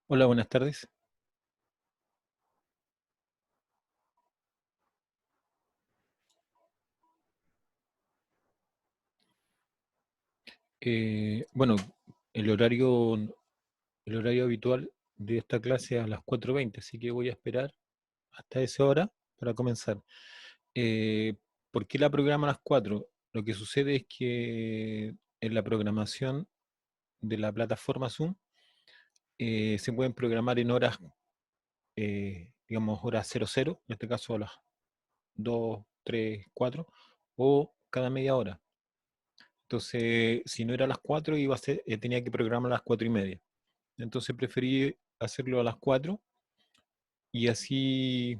Hola, buenas tardes. Bueno, el horario, el horario habitual de esta clase es a las 4:20, así que voy a esperar hasta esa hora para comenzar. Eh, ¿Por qué la programa a las 4? Lo que sucede es que en la programación de la plataforma Zoom se pueden programar en horas, digamos, horas 00, en este caso a las 2, 3, 4, o cada media hora. Entonces, si no era a las 4, iba a ser, tenía que programar a las 4:30. Entonces preferí hacerlo a las 4 y así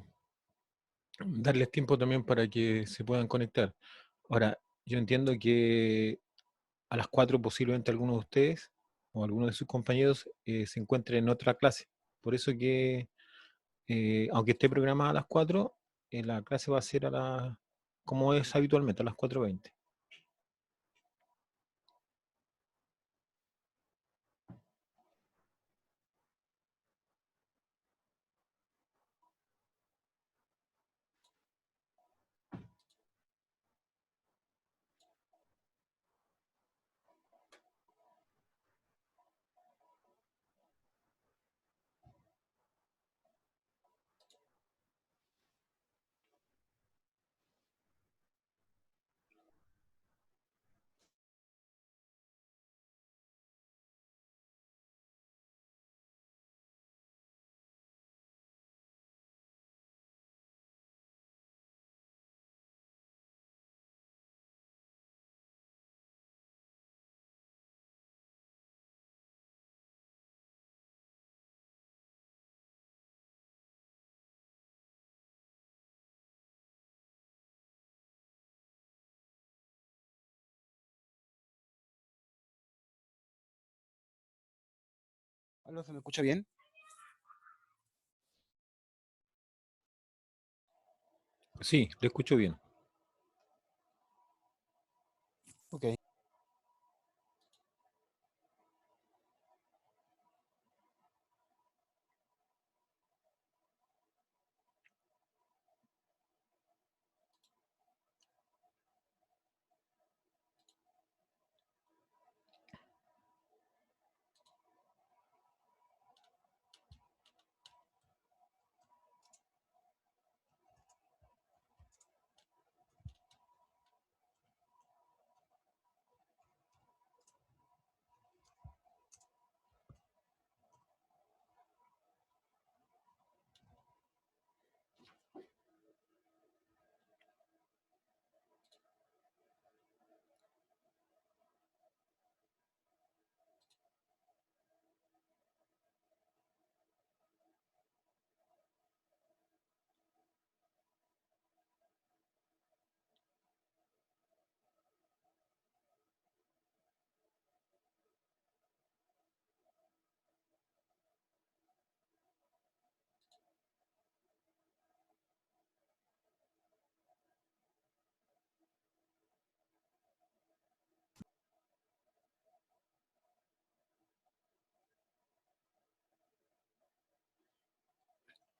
darles tiempo también para que se puedan conectar. Ahora, yo entiendo que a las 4 posiblemente algunos de ustedes o algunos de sus compañeros se encuentren en otra clase. Por eso que, aunque esté programada a las 4, la clase va a ser como es habitualmente, a las 4:20. Aló, ¿se me escucha bien? Sí, le escucho bien. Ok.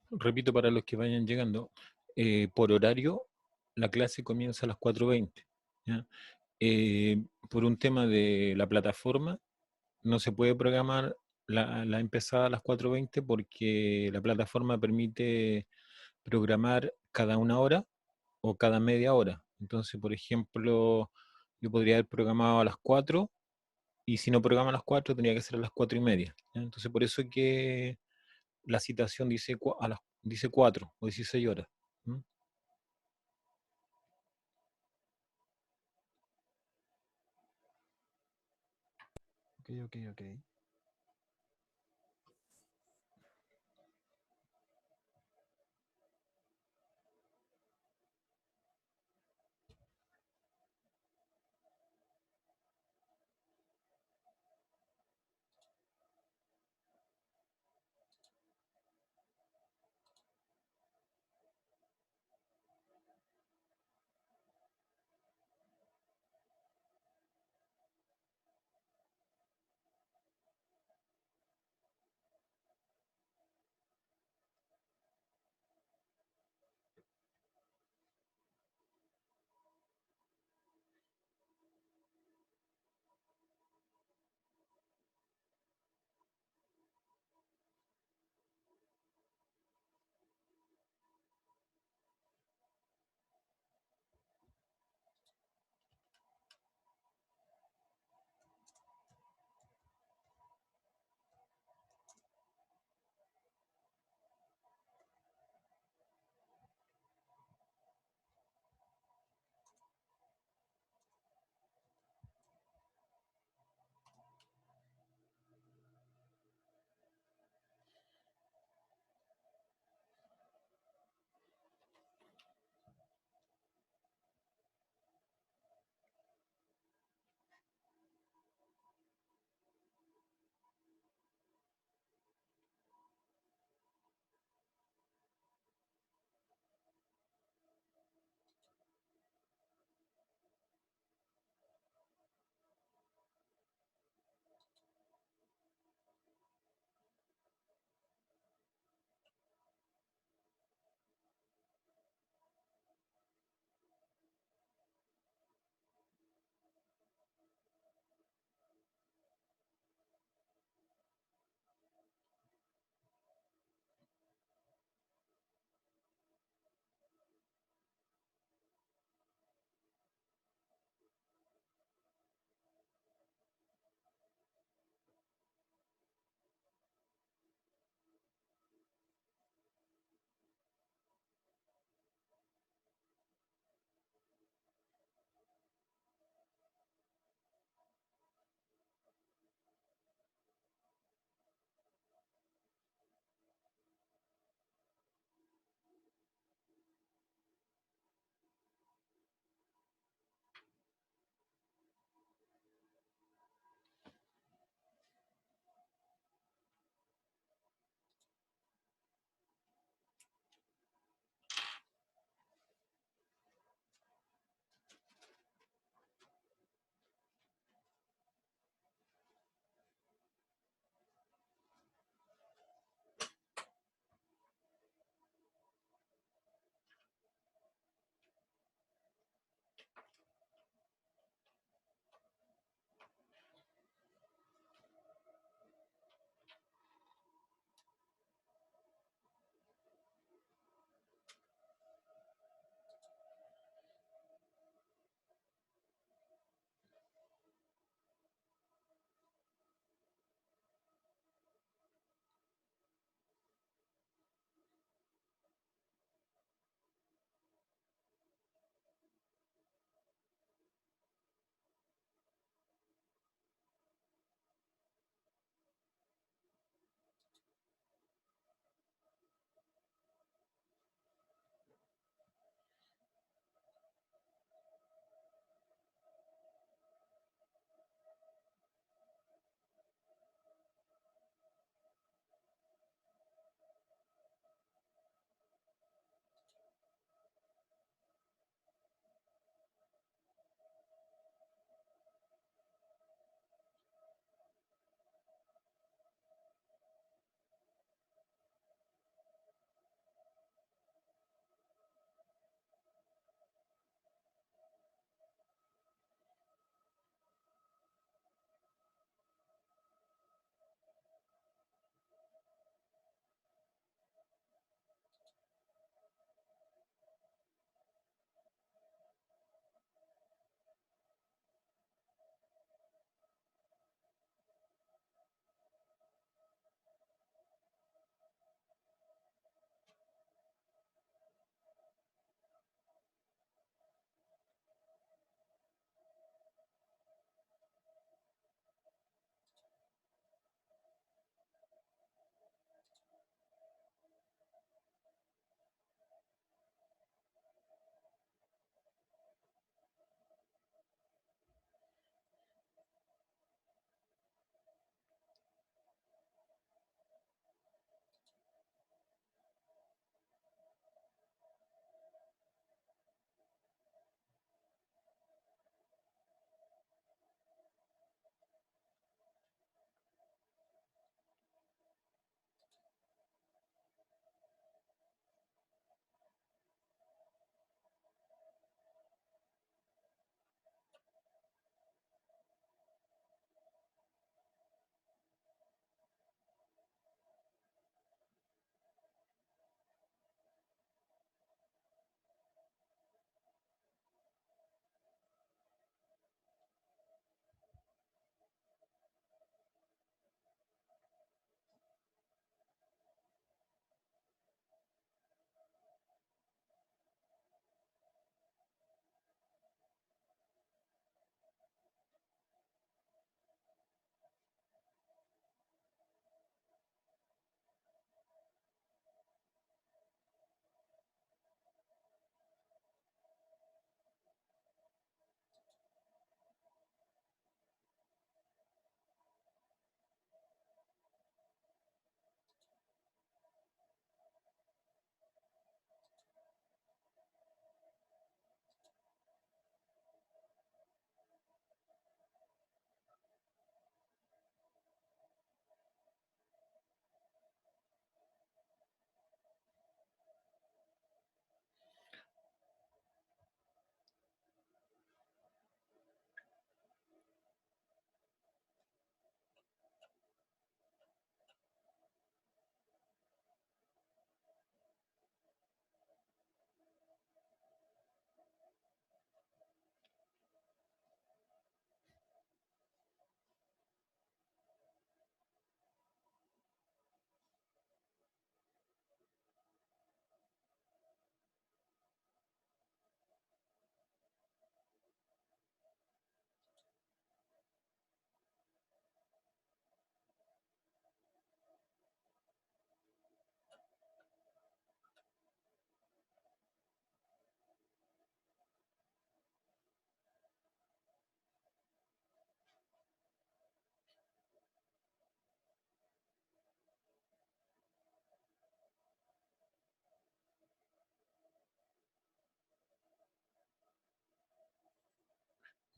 Repito para los que vayan llegando, por horario, la clase comienza a las 4:20. ¿Ya? Por un tema de la plataforma, no se puede programar la empezada a las 4:20 porque la plataforma permite programar cada una hora o cada media hora. Entonces, por ejemplo, yo podría haber programado a las 4 y si no programa a las 4 tendría que ser a las 4:30. ¿Ya? Entonces, por eso es que la citación dice, dice 4 o 16 horas. ¿Mm? Ok, ok, ok.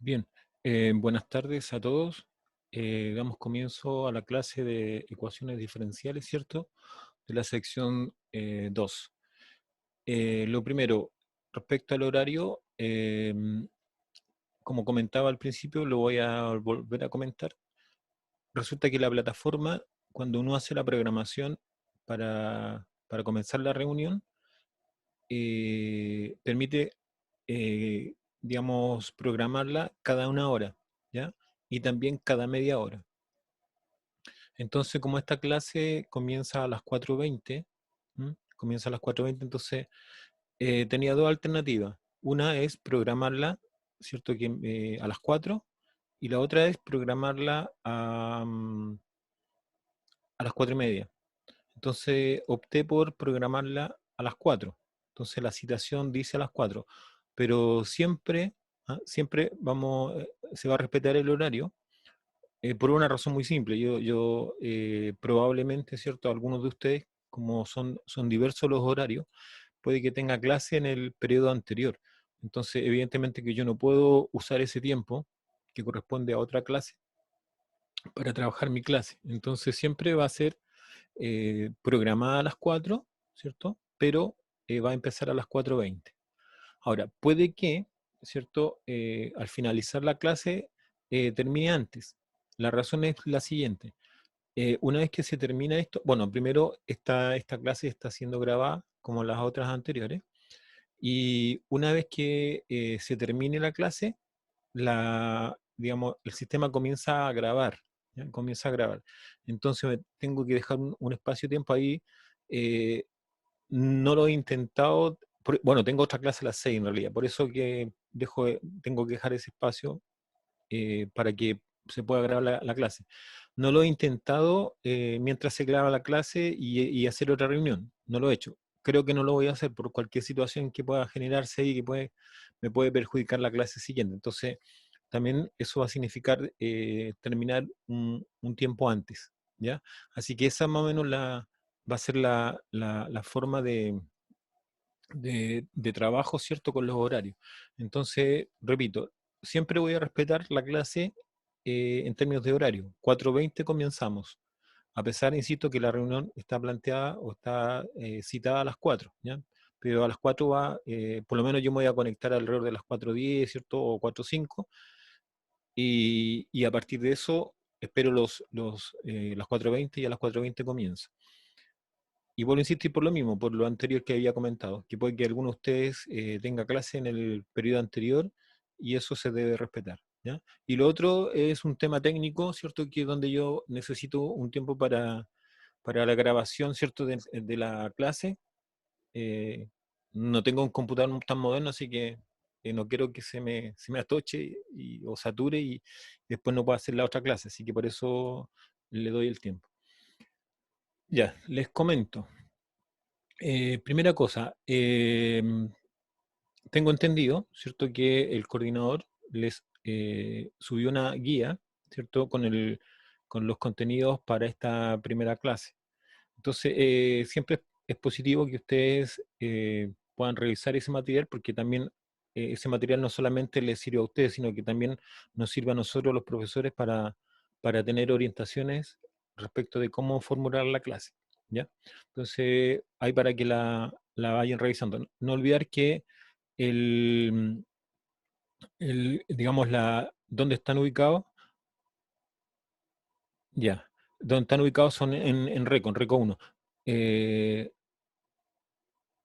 Bien, buenas tardes a todos. Damos comienzo a la clase de ecuaciones diferenciales, ¿cierto? De la sección 2. Lo primero, respecto al horario, como comentaba al principio, lo voy a volver a comentar. Resulta que la plataforma, cuando uno hace la programación para comenzar la reunión, permite, digamos, programarla cada una hora, ¿ya? Y también cada media hora. Entonces, como esta clase comienza a las 4:20, ¿m? Comienza a las 4:20, entonces tenía dos alternativas. Una es programarla, ¿cierto? Que, a las 4, y la otra es programarla a las 4:30. Entonces opté por programarla a las 4. Entonces la citación dice a las 4. Pero siempre, siempre se va a respetar el horario por una razón muy simple. Yo probablemente, ¿cierto? Algunos de ustedes, como son diversos los horarios, puede que tenga clase en el periodo anterior. Entonces, evidentemente que yo no puedo usar ese tiempo que corresponde a otra clase para trabajar mi clase. Entonces, siempre va a ser programada a las 4, ¿cierto? Pero va a empezar a las 4:20. Ahora, puede que, ¿cierto? Al finalizar la clase termine antes. La razón es la siguiente. Una vez que se termina esto, bueno, primero esta clase está siendo grabada como las otras anteriores, y una vez que se termine la clase, digamos, el sistema comienza a grabar, ¿ya? Comienza a grabar. Entonces tengo que dejar un espacio-tiempo ahí. eh, no lo he intentado, bueno, tengo otra clase a las 6 en realidad, por eso que tengo que dejar ese espacio para que se pueda grabar la clase. No lo he intentado mientras se graba la clase y hacer otra reunión, no lo he hecho. Creo que no lo voy a hacer por cualquier situación que pueda generarse y que me puede perjudicar la clase siguiente. Entonces, también eso va a significar terminar un tiempo antes, ¿ya? Así que esa más o menos va a ser la forma de trabajo, ¿cierto? Con los horarios. Entonces, repito, siempre voy a respetar la clase en términos de horario. 4:20 comenzamos, a pesar, insisto, que la reunión está planteada o está citada a las 4, ¿ya? Pero a las 4 por lo menos yo me voy a conectar alrededor de las 4:10, ¿cierto? O 4:05, y a partir de eso espero las 4:20 y a las 4:20 comienzo. Y vuelvo a insistir por lo mismo, por lo anterior que había comentado, que puede que alguno de ustedes tenga clase en el periodo anterior y eso se debe respetar, ¿ya? Y lo otro es un tema técnico, ¿cierto? Que es donde yo necesito un tiempo para la grabación, ¿cierto? De la clase. Eh, no tengo un computador tan moderno, así que no quiero que se me atoche o sature y después no pueda hacer la otra clase, así que por eso le doy el tiempo. Ya, les comento. Primera cosa, tengo entendido, ¿cierto? Que el coordinador les subió una guía, ¿cierto? Con los contenidos para esta primera clase. Entonces, siempre es positivo que ustedes puedan revisar ese material porque también ese material no solamente les sirve a ustedes, sino que también nos sirve a nosotros los profesores para tener orientaciones respecto de cómo formular la clase, ¿ya? Entonces, hay para que la vayan revisando. No olvidar que el, digamos, donde están ubicados, ya, donde están ubicados son en Reco 1. Eh,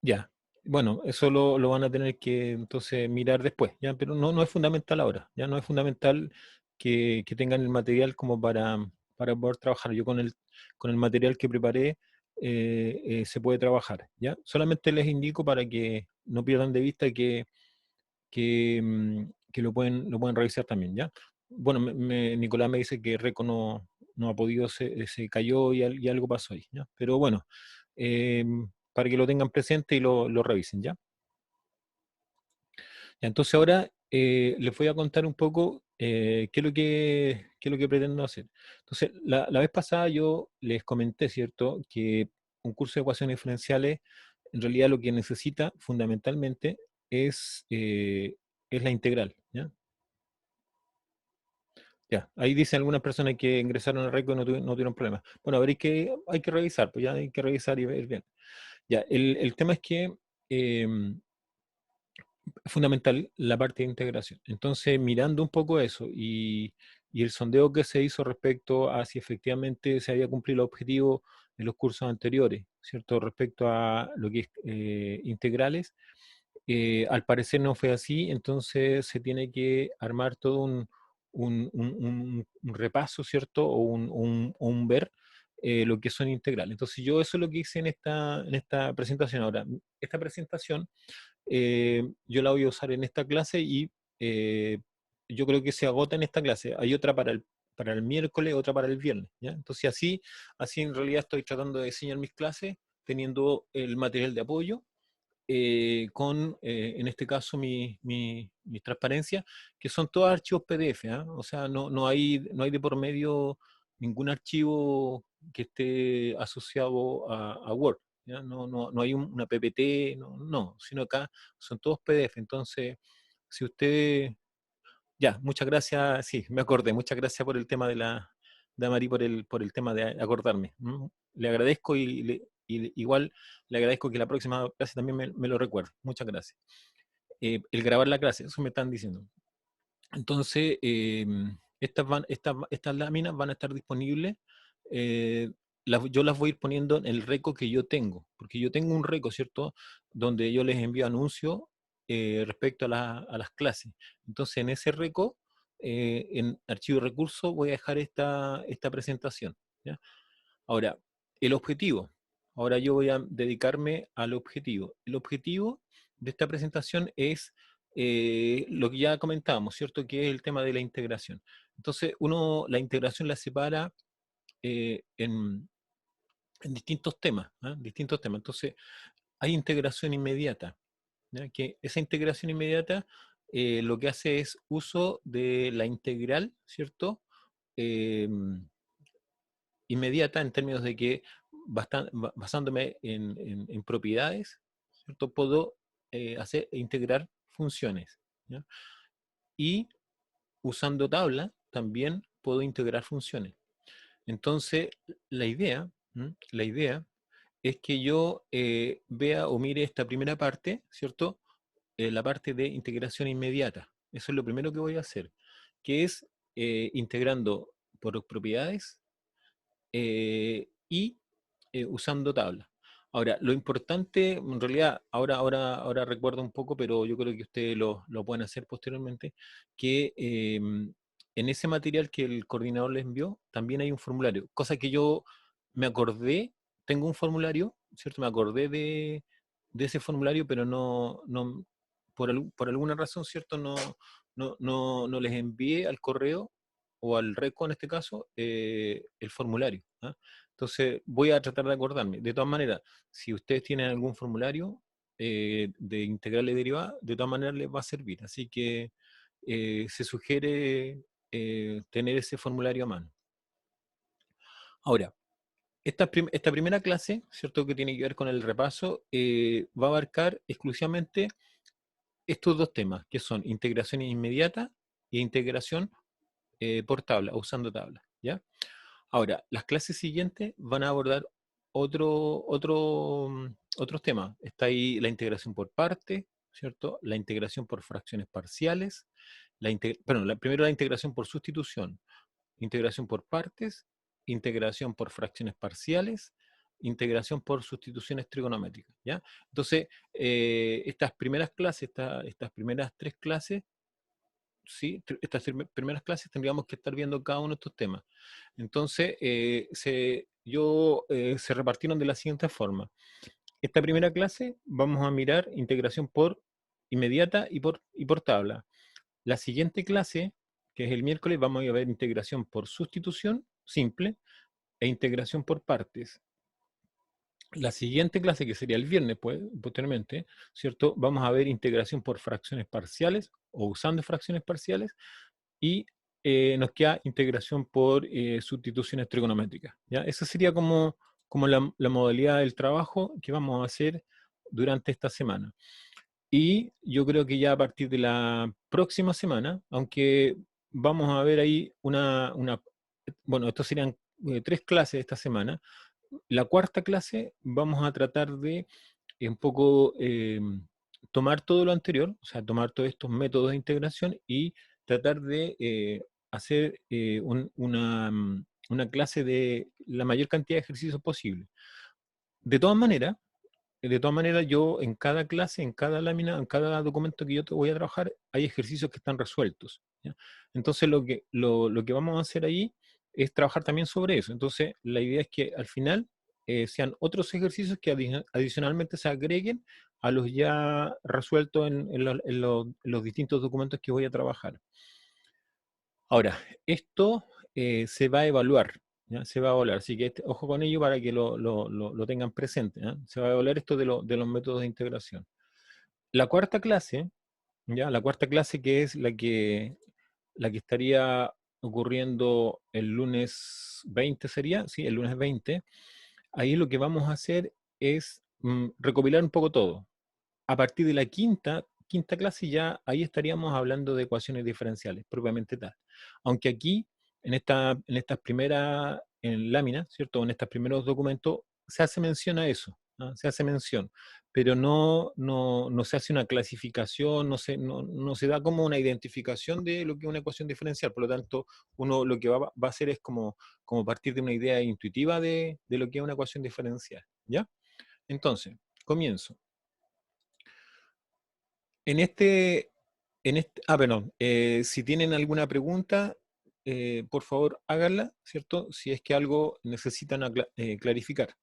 Ya, bueno, eso lo van a tener que entonces mirar después, ¿ya? Pero no es fundamental ahora, ya no es fundamental que tengan el material como para poder trabajar. Yo con el material que preparé se puede trabajar, ¿ya? Solamente les indico para que no pierdan de vista que lo pueden revisar también, ¿ya? Bueno, Nicolás me dice que Reco no ha podido, se cayó y algo pasó ahí, ¿ya? Pero bueno, eh, para que lo tengan presente y lo revisen, ¿ya? Ya, entonces ahora les voy a contar un poco qué es lo que pretendo hacer. Entonces, la vez pasada yo les comenté, ¿cierto?, que un curso de ecuaciones diferenciales, en realidad lo que necesita fundamentalmente es la integral, ¿ya? Ya, ahí dicen algunas personas que ingresaron al RECO y no tuvieron problemas. Bueno, hay que revisar, pues ya hay que revisar y ver bien. Ya, el tema es que es fundamental la parte de integración. Entonces, mirando un poco eso y el sondeo que se hizo respecto a si efectivamente se había cumplido el objetivo de los cursos anteriores, ¿cierto? Respecto a lo que es integrales, al parecer no fue así, entonces se tiene que armar todo un repaso, ¿cierto? O un ver lo que son integrales. Entonces yo eso es lo que hice en esta presentación. Ahora, esta presentación yo la voy a usar en esta clase y eh, yo creo que se agota en esta clase. Hay otra para el miércoles, otra para el viernes, ¿ya? Entonces así en realidad estoy tratando de diseñar mis clases teniendo el material de apoyo en este caso, mi transparencia, que son todos archivos PDF, ¿ah? O sea, no hay de por medio ningún archivo que esté asociado a Word, ¿ya? No hay una PPT, no, sino acá son todos PDF. Entonces, si usted ya, muchas gracias. Sí, me acordé. Muchas gracias por el tema de Amari, por el tema de acordarme. Le agradezco y igual le agradezco que la próxima clase también me lo recuerde. Muchas gracias. El grabar la clase, eso me están diciendo. Entonces, estas láminas van a estar disponibles. eh, yo las voy a ir poniendo en el reco que yo tengo, porque yo tengo un reco, ¿cierto? Donde yo les envío anuncios respecto a las clases. Entonces, en ese reco, en archivo de recursos, voy a dejar esta presentación, ¿ya? Ahora, el objetivo. Ahora yo voy a dedicarme al objetivo. El objetivo de esta presentación es lo que ya comentábamos, ¿cierto? Que es el tema de la integración. Entonces, la integración la separa eh, en, en distintos temas, ¿ah? Distintos temas. Entonces, hay integración inmediata, ¿ya? Que esa integración inmediata lo que hace es uso de la integral, ¿cierto? Eh, Inmediata en términos de que basándome en propiedades, ¿cierto? Puedo integrar funciones, ¿ya? Y usando tabla también puedo integrar funciones. Entonces, la idea, la idea es que yo vea o mire esta primera parte, ¿cierto? La parte de integración inmediata. Eso es lo primero que voy a hacer, que es integrando por propiedades y usando tablas. Ahora, lo importante, en realidad, ahora recuerdo un poco, pero yo creo que ustedes lo pueden hacer posteriormente, que en ese material que el coordinador les envió, también hay un formulario, cosa que yo me acordé, tengo un formulario, ¿cierto? Me acordé de ese formulario, pero por alguna razón, ¿cierto? No les envié al correo o al RECO en este caso, el formulario, ¿ah? Entonces voy a tratar de acordarme. De todas maneras, si ustedes tienen algún formulario de integrales derivadas, de todas maneras les va a servir. Así que se sugiere tener ese formulario a mano. Ahora, esta primera clase, ¿cierto? Que tiene que ver con el repaso, va a abarcar exclusivamente estos dos temas, que son integración inmediata e integración por tabla, usando tabla, ¿ya? Ahora, las clases siguientes van a abordar otros temas. Está ahí la integración por parte, ¿cierto? La integración por fracciones parciales, primero la integración por sustitución, integración por partes, integración por fracciones parciales, integración por sustituciones trigonométricas, ¿ya? Entonces, estas primeras clases, estas primeras tres clases, ¿sí? Estas primeras clases tendríamos que estar viendo cada uno de estos temas. Entonces, se repartieron de la siguiente forma. Esta primera clase vamos a mirar integración por inmediata y por tabla. La siguiente clase, que es el miércoles, vamos a ver integración por sustitución simple e integración por partes. La siguiente clase, que sería el viernes, pues, posteriormente, ¿cierto? Vamos a ver integración por fracciones parciales o usando fracciones parciales y nos queda integración por sustituciones trigonométricas, ¿ya? Esa sería como la modalidad del trabajo que vamos a hacer durante esta semana. Y yo creo que ya a partir de la próxima semana, aunque vamos a ver ahí bueno, estos serían 3 clases esta semana. La cuarta clase vamos a tratar de un poco tomar todo lo anterior, o sea, tomar todos estos métodos de integración y tratar de hacer una clase de la mayor cantidad de ejercicios posible. De todas maneras, yo en cada clase, en cada lámina, en cada documento que yo te voy a trabajar, hay ejercicios que están resueltos, ¿ya? Entonces lo que vamos a hacer ahí es trabajar también sobre eso. Entonces la idea es que al final sean otros ejercicios que adicionalmente se agreguen a los ya resueltos en los distintos documentos que voy a trabajar. Ahora, esto se va a evaluar, ¿ya? Se va a evaluar, así que ojo con ello para que lo tengan presente, ¿ya? Se va a evaluar esto de los métodos de integración. La cuarta clase, ¿ya? La cuarta clase que es la que estaría ocurriendo el lunes 20 sería, sí, el lunes 20, ahí lo que vamos a hacer es recopilar un poco todo. A partir de la quinta clase ya ahí estaríamos hablando de ecuaciones diferenciales, propiamente tal. Aunque aquí, en estas primeras láminas, ¿cierto? En estos primeros documentos, se hace mención a eso, ¿ah? Se hace mención, pero no se hace una clasificación, no se da como una identificación de lo que es una ecuación diferencial. Por lo tanto, uno lo que va a hacer es como partir de una idea intuitiva de lo que es una ecuación diferencial, ¿ya? Entonces, comienzo. Perdón, si tienen alguna pregunta, por favor háganla, ¿cierto? Si es que algo necesitan clarificar.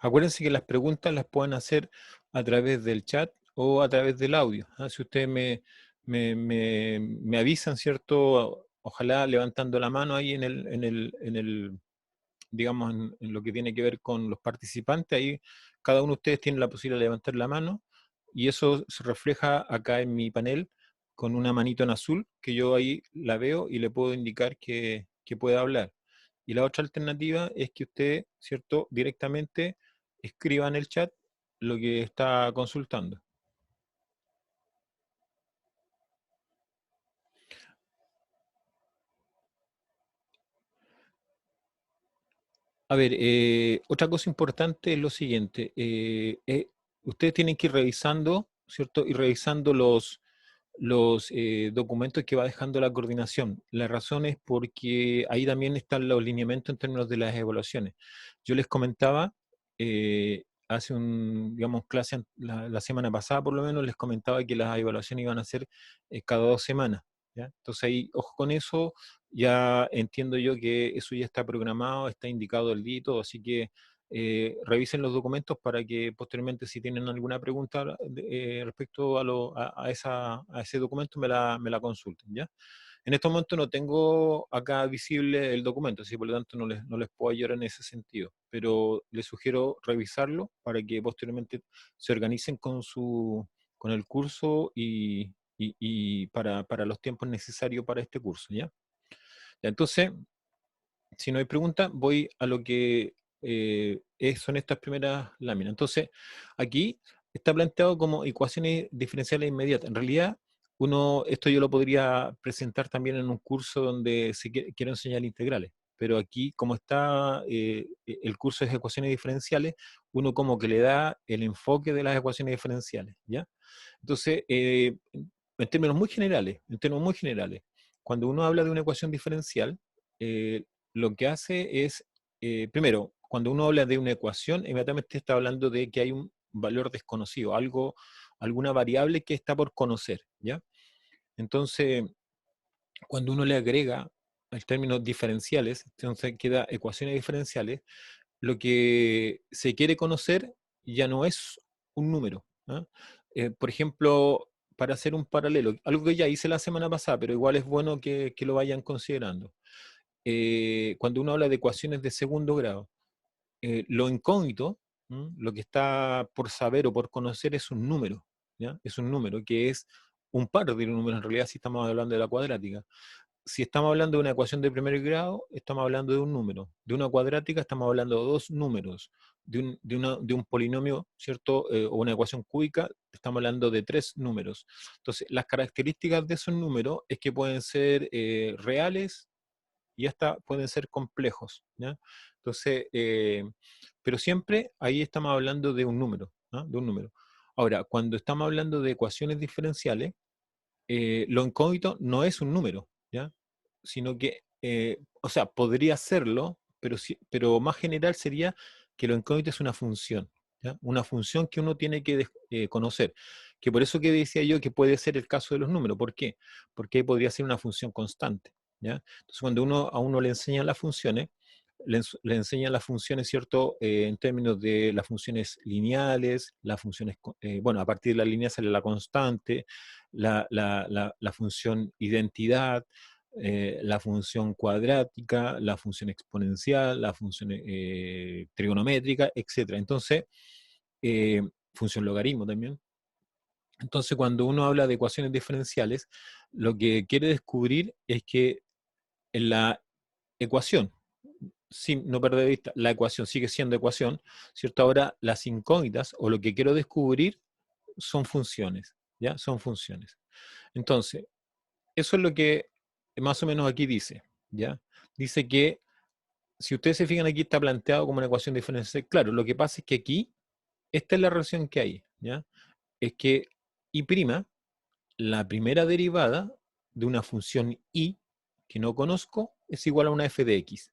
Acuérdense que las preguntas las pueden hacer a través del chat o a través del audio, ¿ah? Si ustedes me avisan, ¿cierto? Ojalá levantando la mano ahí en el digamos, en lo que tiene que ver con los participantes, ahí cada uno de ustedes tiene la posibilidad de levantar la mano y eso se refleja acá en mi panel con una manito en azul que yo ahí la veo y le puedo indicar que pueda hablar. Y la otra alternativa es que usted, ¿cierto?, directamente escriba en el chat lo que está consultando. A ver, otra cosa importante es lo siguiente. Ustedes tienen que ir revisando, ¿cierto? Y revisando los documentos que va dejando la coordinación. La razón es porque ahí también están los lineamientos en términos de las evaluaciones. Yo les comentaba, hace digamos, clase la semana pasada por lo menos, les comentaba que las evaluaciones iban a ser cada 2 semanas, ¿ya? Entonces ahí, ojo con eso, ya entiendo yo que eso ya está programado, está indicado el día y todo, así que revisen los documentos para que posteriormente si tienen alguna pregunta respecto a ese documento me la consulten, ¿ya? En este momento no tengo acá visible el documento, así por lo tanto no les puedo ayudar en ese sentido, pero les sugiero revisarlo para que posteriormente se organicen con el curso y para los tiempos necesarios para este curso, ¿ya? Entonces, si no hay pregunta, voy a lo que son estas primeras láminas. Entonces, aquí está planteado como ecuaciones diferenciales inmediatas. En realidad, esto yo lo podría presentar también en un curso donde quiero enseñar integrales, pero aquí, como está, el curso es ecuaciones diferenciales, uno como que le da el enfoque de las ecuaciones diferenciales, ¿ya? Entonces, en términos muy generales, cuando uno habla de una ecuación diferencial, lo que hace es, primero, cuando uno habla de una ecuación, inmediatamente está hablando de que hay un valor desconocido, alguna variable que está por conocer, ¿ya? Entonces, cuando uno le agrega el término diferenciales, entonces queda ecuaciones diferenciales, lo que se quiere conocer ya no es un número, ¿ah? Por ejemplo, para hacer un paralelo, algo que ya hice la semana pasada, pero igual es bueno que lo vayan considerando. Cuando uno habla de ecuaciones de segundo grado, lo incógnito, lo que está por saber o por conocer es un número, ¿ya? Es un número que es un par de números, en realidad si estamos hablando de la cuadrática. si estamos hablando de una ecuación de primer grado, estamos hablando de un número. De una cuadrática estamos hablando de dos números. De un polinomio, ¿cierto? O una ecuación cúbica, estamos hablando de tres números. Entonces, las características de esos números es que pueden ser reales y hasta pueden ser complejos, ¿ya? Entonces, pero siempre ahí estamos hablando de un número, ¿no? De un número. Ahora, cuando estamos hablando de ecuaciones diferenciales, lo incógnito no es un número, ¿ya? Sino que, o sea, podría serlo, pero, pero más general sería que lo incógnito es una función, ¿ya? Una función que uno tiene que conocer. Que por eso que decía yo que puede ser el caso de los números. ¿Por qué? Porque ahí podría ser una función constante, ¿ya? Entonces, cuando a uno le enseñan las funciones, le enseñan las funciones, ¿cierto? En términos de las funciones lineales, las funciones, bueno, a partir de la línea sale la constante, la función identidad, la función cuadrática, la función exponencial, la función trigonométrica, etc. Entonces, eh, función logaritmo también. Entonces, cuando uno habla de ecuaciones diferenciales, lo que quiere descubrir es que en la ecuación, sin no perder de vista, la ecuación sigue siendo ecuación, ¿cierto? Ahora, las incógnitas, o lo que quiero descubrir, son funciones, ¿ya? Son funciones. Entonces, eso es lo que más o menos aquí dice, ¿ya? Dice que, si ustedes se fijan aquí, está planteado como una ecuación diferencial. Claro, lo que pasa es que aquí, esta es la relación que hay, ¿ya? Es que y', la primera derivada de una función y que no conozco, es igual a una f de x,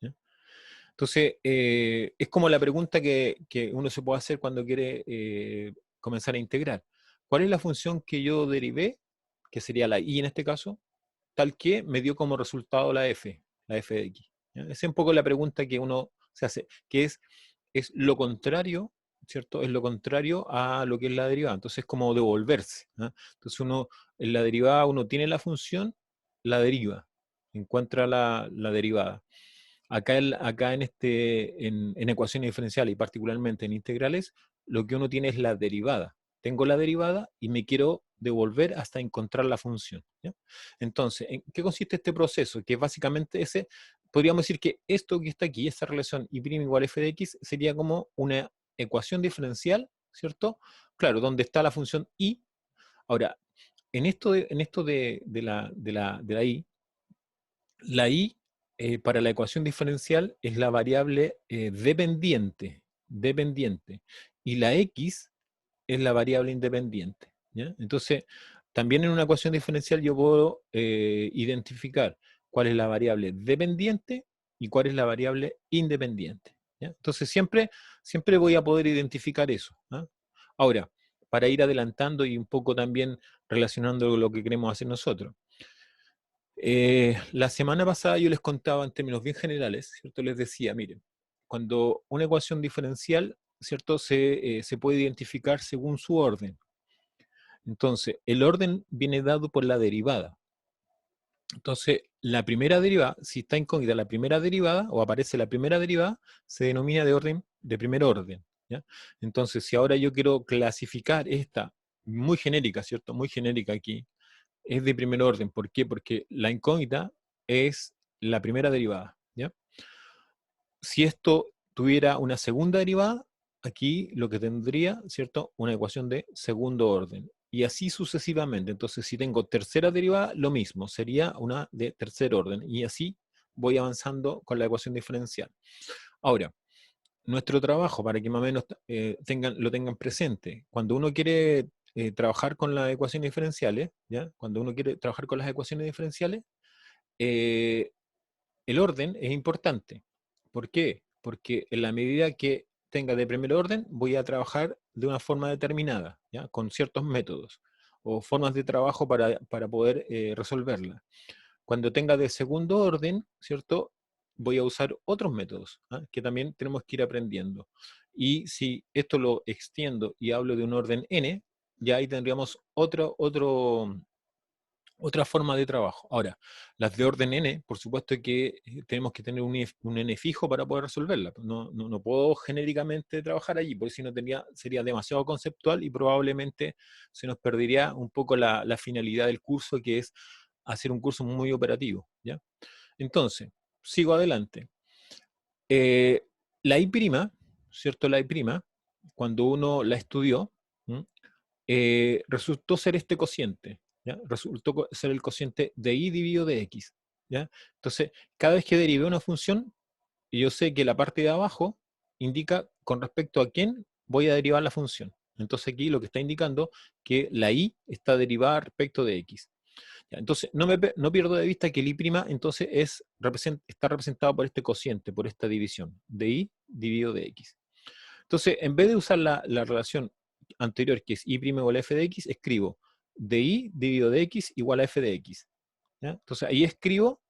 ¿ya? Entonces, es como la pregunta que uno se puede hacer cuando quiere comenzar a integrar. ¿Cuál es la función que yo derivé, que sería la y en este caso, tal que me dio como resultado la f de x? ¿Ya? Esa es un poco la pregunta que uno se hace, que es lo contrario, ¿cierto? Es lo contrario a lo que es la derivada. Entonces es como devolverse, ¿ah? Entonces uno, en la derivada uno tiene la función, la deriva, encuentra la derivada. Acá, acá en ecuaciones diferenciales y particularmente en integrales, lo que uno tiene es la derivada. Tengo la derivada y me quiero devolver hasta encontrar la función, ¿ya? Entonces, ¿en qué consiste este proceso? Que básicamente ese, podríamos decir que esto que está aquí, esta relación y' igual f de x, sería como una ecuación diferencial, ¿cierto? Claro, donde está la función y. Ahora, en esto de la i para la ecuación diferencial es la variable dependiente, y la x es la variable independiente, ¿ya? Entonces, también en una ecuación diferencial yo puedo identificar cuál es la variable dependiente y cuál es la variable independiente, ¿ya? Entonces, siempre voy a poder identificar eso, ¿ah? Ahora, para ir adelantando y un poco también relacionando con lo que queremos hacer nosotros. La semana pasada yo les contaba en términos bien generales, ¿cierto? Les decía, miren, cuando una ecuación diferencial, ¿cierto? Se puede identificar según su orden. Entonces, el orden viene dado por la derivada. Entonces, la primera derivada, si está incógnita la primera derivada, o aparece la primera derivada, se denomina de orden, de primer orden, ¿ya? Entonces, si ahora yo quiero clasificar esta, muy genérica, ¿cierto? Muy genérica aquí, es de primer orden. ¿Por qué? Porque la incógnita es la primera derivada, ¿ya? Si esto tuviera una segunda derivada, aquí lo que tendría, ¿cierto? Una ecuación de segundo orden. Y así sucesivamente. Entonces, si tengo tercera derivada, lo mismo, sería una de tercer orden. Y así voy avanzando con la ecuación diferencial. Ahora, nuestro trabajo, para que más o menos lo tengan presente, cuando uno quiere trabajar con las ecuaciones diferenciales, ¿ya? Cuando uno quiere trabajar con las ecuaciones diferenciales, eh, el orden es importante. ¿Por qué? Porque en la medida que tenga de primer orden, voy a trabajar de una forma determinada, ¿ya? Con ciertos métodos o formas de trabajo para poder resolverla. Cuando tenga de segundo orden, ¿cierto? Voy a usar otros métodos, ¿ah? Que también tenemos que ir aprendiendo. Y si esto lo extiendo y hablo de un orden n, ya ahí tendríamos otra forma de trabajo. Ahora, las de orden n, por supuesto que tenemos que tener un n fijo para poder resolverla. No puedo genéricamente trabajar allí, porque si no sería demasiado conceptual y probablemente se nos perdería un poco la finalidad del curso, que es hacer un curso muy operativo, ¿ya? Entonces, sigo adelante. La I', ¿cierto? La I', cuando uno la estudió, ¿m? Resultó ser este cociente, ¿ya? Resultó ser el cociente de I dividido de X, ¿ya? Entonces, cada vez que derivé una función, yo sé que la parte de abajo indica con respecto a quién voy a derivar la función. Entonces aquí lo que está indicando que la I está derivada respecto de X. Ya, entonces, no pierdo de vista que el I' entonces está representado por este cociente, por esta división, de I dividido de X. Entonces, en vez de usar la relación anterior, que es I' igual a f de X, escribo de I dividido de X igual a f de X. ¿Ya? Entonces, ahí escribo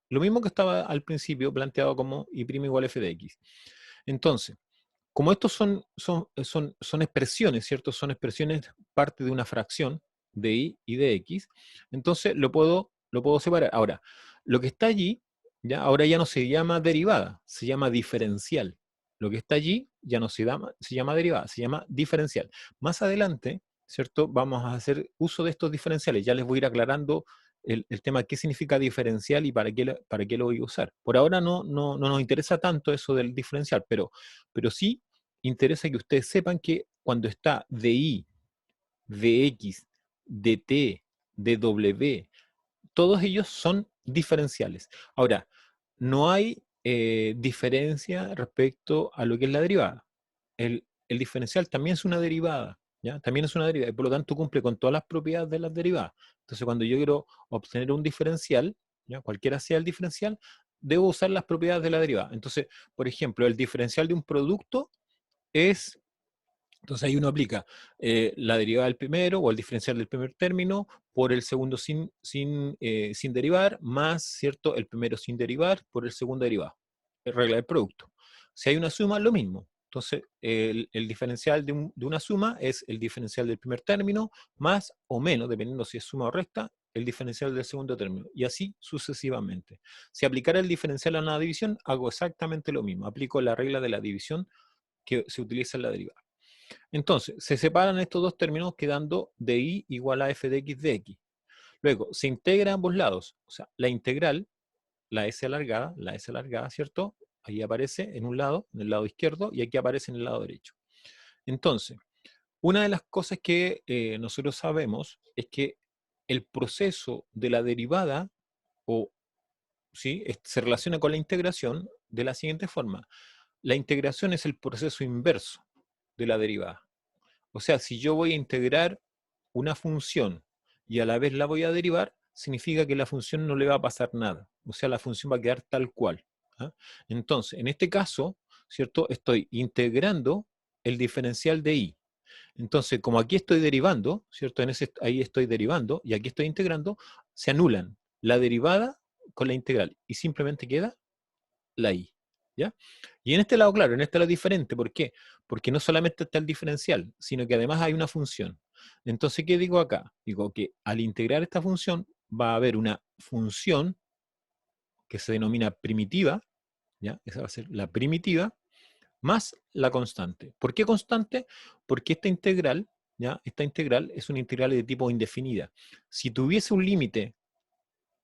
lo mismo que estaba al principio planteado como I' igual a f de X. Entonces, como estos son expresiones, ¿cierto? Son expresiones parte de una fracción de y de x, entonces lo puedo separar. Ahora, lo que está allí, ya, ahora ya no se llama derivada, se llama diferencial. Lo que está allí ya no se llama derivada, se llama diferencial. Más adelante, ¿cierto? Vamos a hacer uso de estos diferenciales. Ya les voy a ir aclarando el tema qué significa diferencial y para qué lo voy a usar. Por ahora no nos interesa tanto eso del diferencial, pero sí interesa que ustedes sepan que cuando está de I, de X, de T, de W, todos ellos son diferenciales. Ahora, no hay diferencia respecto a lo que es la derivada. El diferencial también es una derivada, ¿ya? También es una derivada y por lo tanto cumple con todas las propiedades de las derivadas. Entonces, cuando yo quiero obtener un diferencial, ¿ya? Cualquiera sea el diferencial, debo usar las propiedades de la derivada. Entonces, por ejemplo, el diferencial de un producto es, entonces ahí uno aplica la derivada del primero o el diferencial del primer término por el segundo sin derivar, más, ¿cierto?, el primero sin derivar por el segundo derivado. Regla del producto. Si hay una suma, lo mismo. Entonces, el diferencial de una suma es el diferencial del primer término, más o menos, dependiendo si es suma o recta, el diferencial del segundo término. Y así sucesivamente. Si aplicara el diferencial a una división, hago exactamente lo mismo. Aplico la regla de la división que se utiliza en la derivada. Entonces, se separan estos dos términos quedando de I igual a f de x de x. Luego, se integra a ambos lados. O sea, la integral, la S alargada, ¿cierto? Ahí aparece en un lado, en el lado izquierdo, y aquí aparece en el lado derecho. Entonces, una de las cosas que nosotros sabemos es que el proceso de la derivada, o ¿sí?, se relaciona con la integración de la siguiente forma. La integración es el proceso inverso de la derivada. O sea, si yo voy a integrar una función y a la vez la voy a derivar, significa que la función no le va a pasar nada. O sea, la función va a quedar tal cual. ¿Ah? Entonces, en este caso, ¿cierto? Estoy integrando el diferencial de i. Entonces, como aquí estoy derivando, ¿cierto? Ahí estoy derivando y aquí estoy integrando, se anulan la derivada con la integral y simplemente queda la i. ¿Ya? Y en este lado, claro, en este lado es diferente. ¿Por qué? Porque no solamente está el diferencial, sino que además hay una función. Entonces, ¿qué digo acá? Digo que al integrar esta función va a haber una función que se denomina primitiva, ¿ya? Esa va a ser la primitiva, más la constante. ¿Por qué constante? Porque esta integral, ¿ya? Esta integral es una integral de tipo indefinida. Si tuviese un límite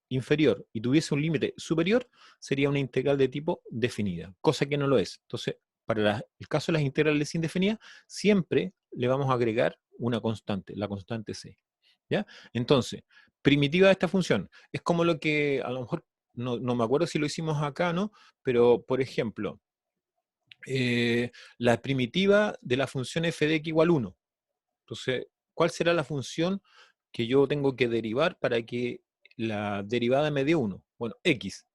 inferior y tuviese un límite superior, sería una integral de tipo definida, cosa que no lo es. Entonces, para el caso de las integrales indefinidas, siempre le vamos a agregar una constante, la constante c. ¿Ya? Entonces, primitiva de esta función, es como lo que a lo mejor, no me acuerdo si lo hicimos acá, ¿no? Pero, por ejemplo, la primitiva de la función f de x igual 1. Entonces, ¿cuál será la función que yo tengo que derivar para que la derivada me dé 1? Bueno, x.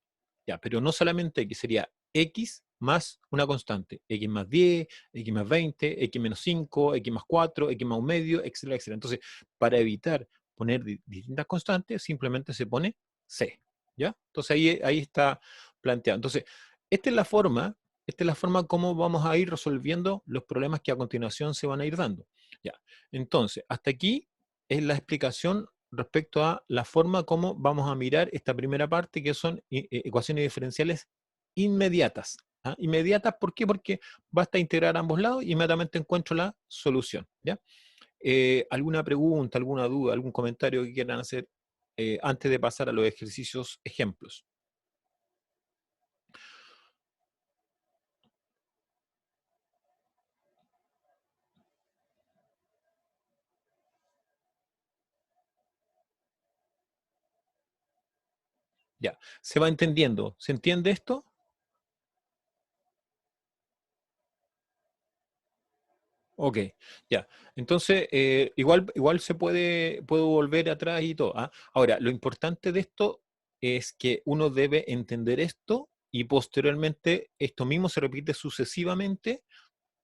Ya, pero no solamente x, sería x más una constante. X más 10, x más 20, x menos 5, x más 4, x más un medio, etcétera, etcétera. Entonces, para evitar poner distintas constantes, simplemente se pone c. ¿Ya? Entonces ahí está planteado. Entonces, esta es la forma, esta es la forma como vamos a ir resolviendo los problemas que a continuación se van a ir dando. Ya. Entonces, hasta aquí es la explicación respecto a la forma como vamos a mirar esta primera parte, que son ecuaciones diferenciales inmediatas. ¿Ah? Inmediatas, ¿por qué? Porque basta integrar ambos lados y inmediatamente encuentro la solución. ¿Ya? ¿Alguna pregunta, alguna duda, algún comentario que quieran hacer antes de pasar a los ejercicios ejemplos. Ya, ¿se va entendiendo? ¿Se entiende esto? Ok, ya. Entonces, igual puedo volver atrás y todo. ¿Ah? Ahora, lo importante de esto es que uno debe entender esto y posteriormente esto mismo se repite sucesivamente.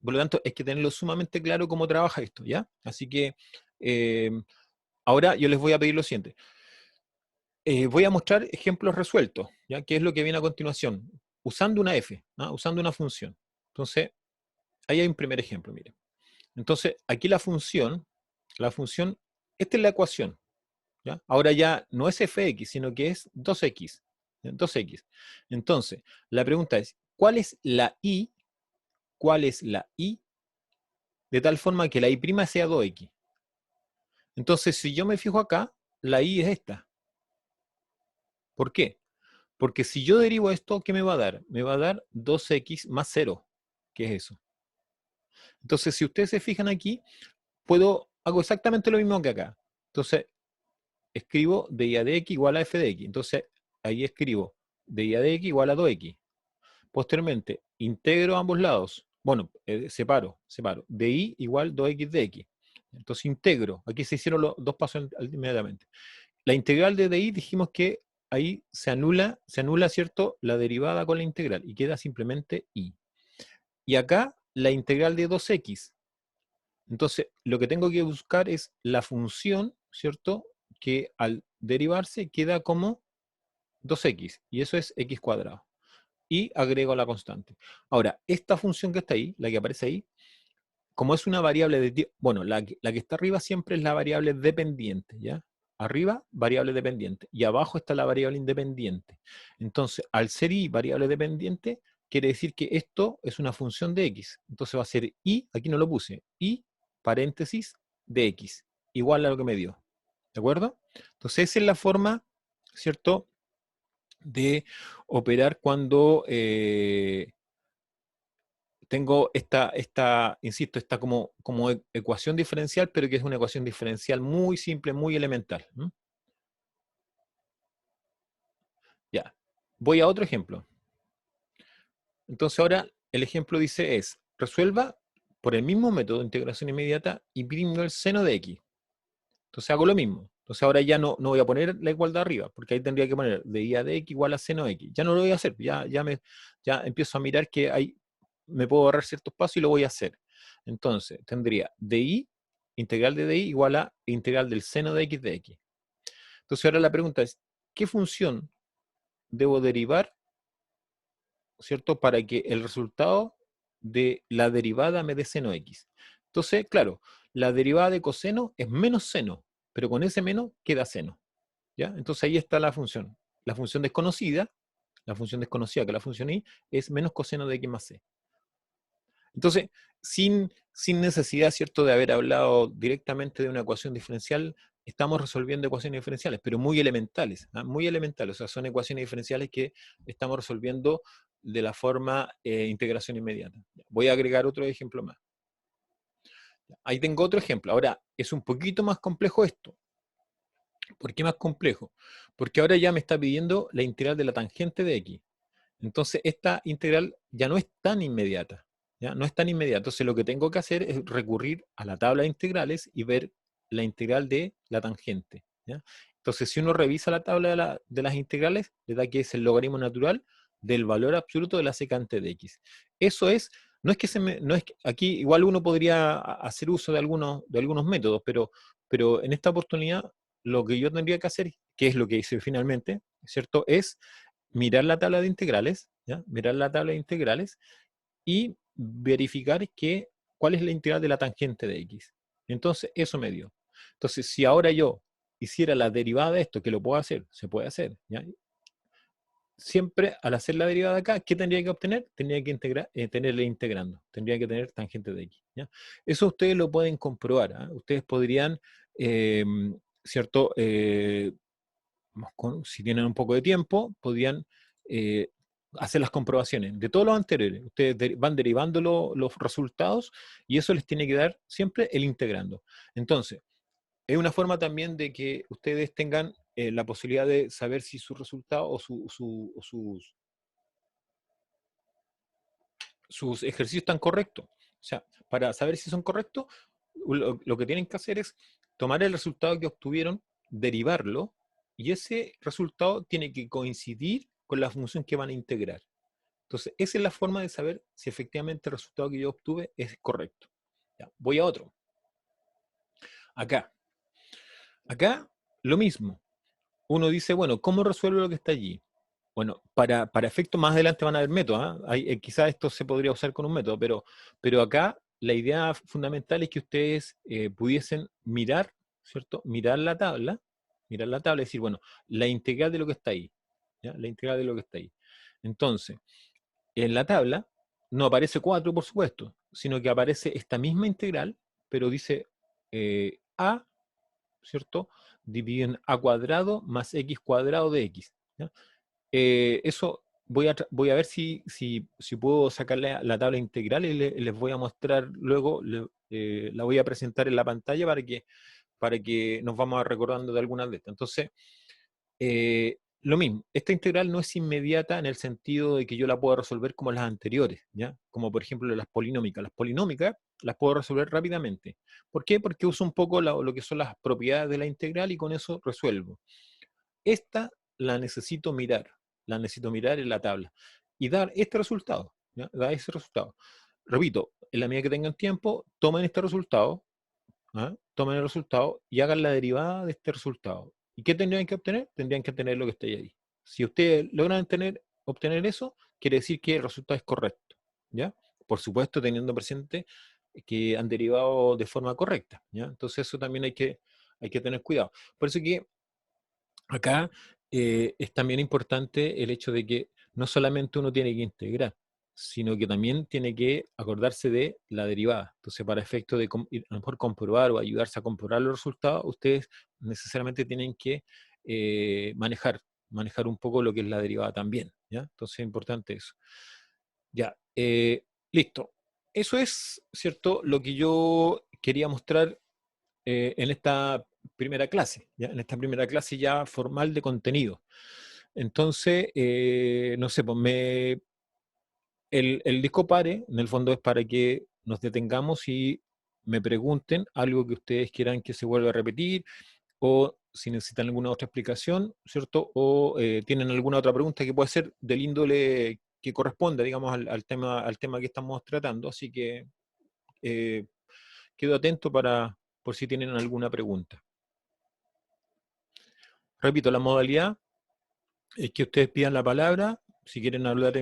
Por lo tanto, hay que tenerlo sumamente claro cómo trabaja esto, ¿ya? Así que eh, ahora yo les voy a pedir lo siguiente. Voy a mostrar ejemplos resueltos, ¿ya? ¿Qué es lo que viene a continuación? Usando una f, ¿no? Usando una función. Entonces, ahí hay un primer ejemplo, miren. Entonces, aquí la función, esta es la ecuación, ¿ya? Ahora ya no es fx, sino que es 2x, ¿ya? 2x. Entonces, la pregunta es, ¿cuál es la y? ¿Cuál es la y? De tal forma que la y' sea 2x. Entonces, si yo me fijo acá, la y es esta. ¿Por qué? Porque si yo derivo esto, ¿qué me va a dar? Me va a dar 2x más 0. ¿Qué es eso? Entonces, si ustedes se fijan aquí, hago exactamente lo mismo que acá. Entonces, escribo dy de x igual a f de x. Entonces, ahí escribo dy de x igual a 2x. Posteriormente, integro ambos lados. Bueno, separo. Dy igual 2x de x. Entonces, integro. Aquí se hicieron los dos pasos inmediatamente. La integral de dy dijimos que ahí se anula, ¿cierto? La derivada con la integral y queda simplemente y. Y acá la integral de 2x. Entonces, lo que tengo que buscar es la función, ¿cierto? Que al derivarse queda como 2x, y eso es x cuadrado. Y agrego la constante. Ahora, esta función que está ahí, la que aparece ahí, como es una variable de bueno, la que está arriba siempre es la variable dependiente, ¿ya? Arriba, variable dependiente, y abajo está la variable independiente. Entonces, al ser y variable dependiente, quiere decir que esto es una función de x. Entonces va a ser y, aquí no lo puse, y paréntesis de x, igual a lo que me dio. ¿De acuerdo? Entonces, esa es la forma, ¿cierto?, de operar cuando tengo insisto, esta como ecuación diferencial, pero que es una ecuación diferencial muy simple, muy elemental. Ya. Voy a otro ejemplo. Entonces ahora el ejemplo dice resuelva por el mismo método de integración inmediata y primo el seno de x. Entonces hago lo mismo. Entonces ahora ya no voy a poner la igualdad arriba, porque ahí tendría que poner de i a de x igual a seno de x. Ya no lo voy a hacer, ya empiezo a mirar que me puedo ahorrar ciertos pasos y lo voy a hacer. Entonces tendría di, integral de di igual a integral del seno de x. Entonces ahora la pregunta es, ¿qué función debo derivar, ¿cierto?, para que el resultado de la derivada me dé seno x? Entonces, claro, la derivada de coseno es menos seno, pero con ese menos queda seno, ¿ya? Entonces ahí está la función. La función desconocida, que la función y, es menos coseno de x más c. Entonces, sin necesidad, ¿cierto?, de haber hablado directamente de una ecuación diferencial, estamos resolviendo ecuaciones diferenciales, pero muy elementales, ¿ah? Muy elementales. O sea, son ecuaciones diferenciales que estamos resolviendo de la forma integración inmediata. Voy a agregar otro ejemplo más. Ahí tengo otro ejemplo. Ahora, es un poquito más complejo esto. ¿Por qué más complejo? Porque ahora ya me está pidiendo la integral de la tangente de x. Entonces, esta integral ya no es tan inmediata, ¿ya? No es tan inmediata. Entonces, lo que tengo que hacer es recurrir a la tabla de integrales y ver la integral de la tangente, ¿ya? Entonces, si uno revisa la tabla de las integrales, le da que es el logaritmo natural del valor absoluto de la secante de x. Eso es, no es que, aquí igual uno podría hacer uso de algunos métodos, pero en esta oportunidad lo que yo tendría que hacer, que es lo que hice finalmente, ¿cierto?, es mirar la tabla de integrales, ¿ya? Mirar la tabla de integrales y verificar cuál es la integral de la tangente de x. Entonces, eso me dio. Entonces, si ahora yo hiciera la derivada de esto, que lo puedo hacer, se puede hacer, ¿ya? Siempre al hacer la derivada acá, ¿qué tendría que obtener? Tendría que tenerle integrando, tendría que tener tangente de x, ¿ya? Eso ustedes lo pueden comprobar, ¿ah? Ustedes podrían, ¿cierto?, si tienen un poco de tiempo, podían hacer las comprobaciones de todos los anteriores. Ustedes van derivando los resultados y eso les tiene que dar siempre el integrando. Entonces, es una forma también de que ustedes tengan la posibilidad de saber si su resultado o sus ejercicios están correctos. O sea, para saber si son correctos, lo que tienen que hacer es tomar el resultado que obtuvieron, derivarlo, y ese resultado tiene que coincidir con la función que van a integrar. Entonces, esa es la forma de saber si efectivamente el resultado que yo obtuve es correcto. Ya, voy a otro. Acá. Acá, lo mismo. Uno dice, bueno, ¿cómo resuelvo lo que está allí? Bueno, para efectos más adelante van a haber métodos. Quizás esto se podría usar con un método, pero acá la idea fundamental es que ustedes pudiesen mirar, ¿cierto? Mirar la tabla y decir, bueno, la integral de lo que está ahí. ¿Ya? La integral de lo que está ahí. Entonces, en la tabla no aparece 4, por supuesto, sino que aparece esta misma integral, pero dice a, ¿cierto? Dividido en a cuadrado más x cuadrado de x. ¿Ya? Eso voy a ver si puedo sacar la tabla integral y les voy a mostrar luego, la voy a presentar en la pantalla para que nos vamos a recordando de algunas de estas. Entonces, lo mismo, esta integral no es inmediata en el sentido de que yo la puedo resolver como las anteriores, ¿ya? Como por ejemplo las polinómicas. Las polinómicas las puedo resolver rápidamente. ¿Por qué? Porque uso un poco lo que son las propiedades de la integral y con eso resuelvo. Esta la necesito mirar en la tabla y dar este resultado, ¿ya? Da ese resultado. Repito, en la medida que tengan tiempo, tomen este resultado, ¿ah? Tomen el resultado y hagan la derivada de este resultado. ¿Y qué tendrían que obtener? Tendrían que obtener lo que está ahí. Si ustedes logran obtener eso, quiere decir que el resultado es correcto, ¿ya? Por supuesto, teniendo presente que han derivado de forma correcta, ¿ya? Entonces eso también hay que tener cuidado. Por eso que acá es también importante el hecho de que no solamente uno tiene que integrar, sino que también tiene que acordarse de la derivada. Entonces, para efecto de a lo mejor comprobar o ayudarse a comprobar los resultados, ustedes necesariamente tienen que manejar un poco lo que es la derivada también, ¿ya? Entonces es importante eso. Ya, listo. Eso es, ¿cierto? Lo que yo quería mostrar en esta primera clase, ¿ya? En esta primera clase ya formal de contenido. Entonces, no sé, pues el disco pare, en el fondo es para que nos detengamos y me pregunten algo que ustedes quieran que se vuelva a repetir, o si necesitan alguna otra explicación, ¿cierto? O tienen alguna otra pregunta que puede ser del índole que corresponda, digamos, al tema que estamos tratando. Así que eh, quedo atento por si tienen alguna pregunta. Repito, la modalidad es que ustedes pidan la palabra, si quieren hablar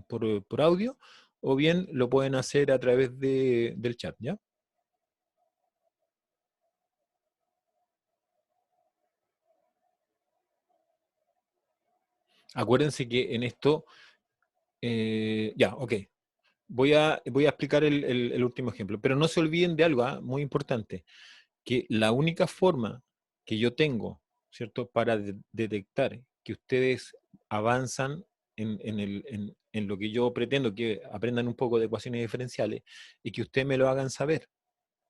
por audio, o bien lo pueden hacer a través del chat, ¿ya? Acuérdense que en esto, ya, ok. Voy a explicar el último ejemplo, pero no se olviden de algo muy importante, que la única forma que yo tengo, ¿cierto?, para detectar que ustedes avanzan en lo que yo pretendo, que aprendan un poco de ecuaciones diferenciales, y que ustedes me lo hagan saber.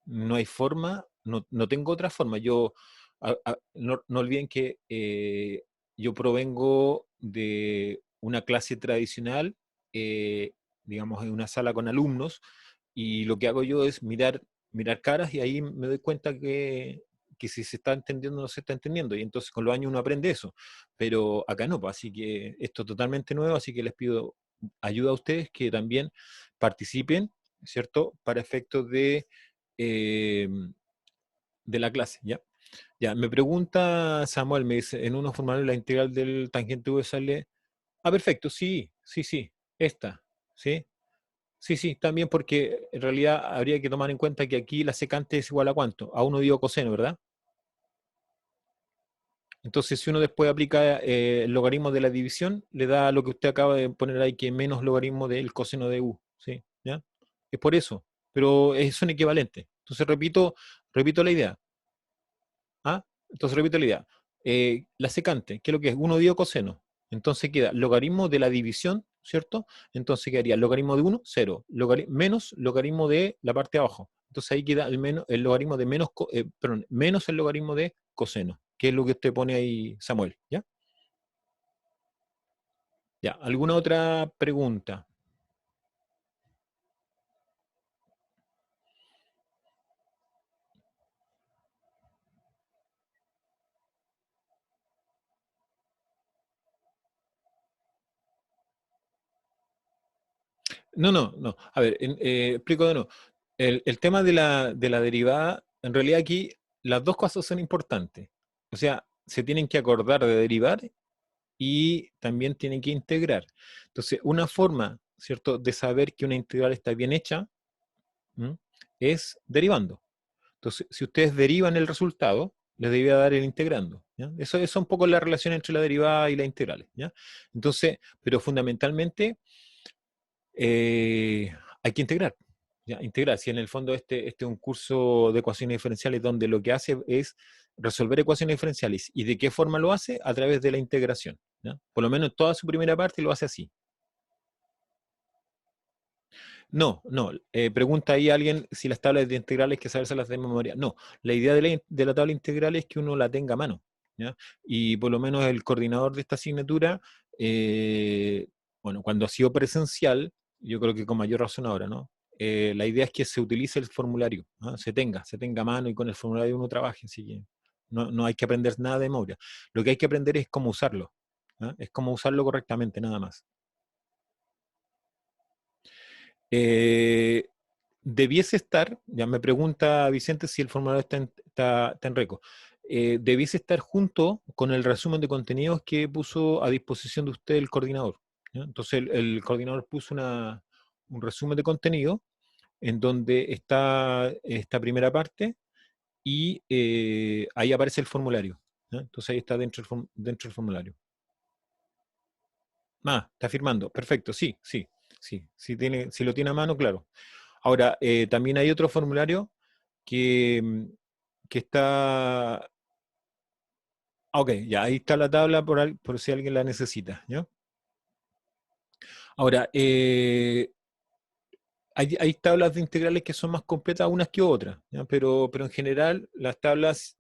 No hay forma, no tengo otra forma. No olviden que yo provengo de una clase tradicional, eh, digamos, en una sala con alumnos, y lo que hago yo es mirar caras y ahí me doy cuenta que si se está entendiendo o no se está entendiendo. Y entonces con los años uno aprende eso. Pero acá no, pues, así que esto es totalmente nuevo, así que les pido ayuda a ustedes que también participen, ¿cierto? Para efectos eh, de la clase, ¿ya? Ya, me pregunta Samuel, me dice, en uno formal la integral del tangente V sale... Ah, perfecto, sí, esta, ¿sí? Sí, también porque en realidad habría que tomar en cuenta que aquí la secante es igual a ¿cuánto? A 1 dividido coseno, ¿verdad? Entonces, si uno después aplica el logaritmo de la división, le da lo que usted acaba de poner ahí, que es menos logaritmo del coseno de u, ¿sí? ¿Ya? Es por eso, pero son equivalentes. Entonces, repito la idea. ¿Ah? Entonces repito la idea. La secante, ¿qué es lo que es? 1 dio coseno. Entonces queda logaritmo de la división, ¿cierto? Entonces quedaría logaritmo de 1, 0, menos logaritmo de la parte de abajo. Entonces ahí queda el logaritmo de menos, perdón, menos el logaritmo de coseno, que es lo que usted pone ahí, Samuel, ¿ya? Ya, ¿alguna otra pregunta? No, no, no. A ver, explico de nuevo. El tema de la derivada, en realidad aquí las dos cosas son importantes. O sea, se tienen que acordar de derivar y también tienen que integrar. Entonces, una forma, ¿cierto?, de saber que una integral está bien hecha, ¿m?, es derivando. Entonces, si ustedes derivan el resultado, les debía dar el integrando, ¿ya? Eso es un poco la relación entre la derivada y las integrales, ¿ya? Entonces, pero fundamentalmente eh, hay que integrar. ¿Ya? Integrar. Si en el fondo este es un curso de ecuaciones diferenciales donde lo que hace es resolver ecuaciones diferenciales. ¿Y de qué forma lo hace? A través de la integración. ¿Ya? Por lo menos toda su primera parte lo hace así. No, no. Pregunta ahí a alguien si las tablas de integrales hay que sabérselas de memoria. No, la idea de la tabla integral es que uno la tenga a mano. ¿Ya? Y por lo menos el coordinador de esta asignatura, bueno, cuando ha sido presencial, yo creo que con mayor razón ahora, ¿no? La idea es que se utilice el formulario, ¿no? Se tenga a mano y con el formulario uno trabaje, así que no hay que aprender nada de memoria. Lo que hay que aprender es cómo usarlo, ¿no? Es cómo usarlo correctamente, nada más. Eh, debiese estar, ya me pregunta Vicente si el formulario está en Reco, debiese estar junto con el resumen de contenidos que puso a disposición de usted el coordinador, ¿ya? Entonces el coordinador puso un resumen de contenido en donde está esta primera parte y ahí aparece el formulario, ¿ya? Entonces ahí está dentro del formulario. Ah, está firmando, perfecto, sí, sí, sí, si lo tiene a mano, claro. Ahora, también hay otro formulario que, que está... Ok, ya, ahí está la tabla por si alguien la necesita, ¿ya? Ahora, hay tablas de integrales que son más completas unas que otras, ¿ya? Pero en general las tablas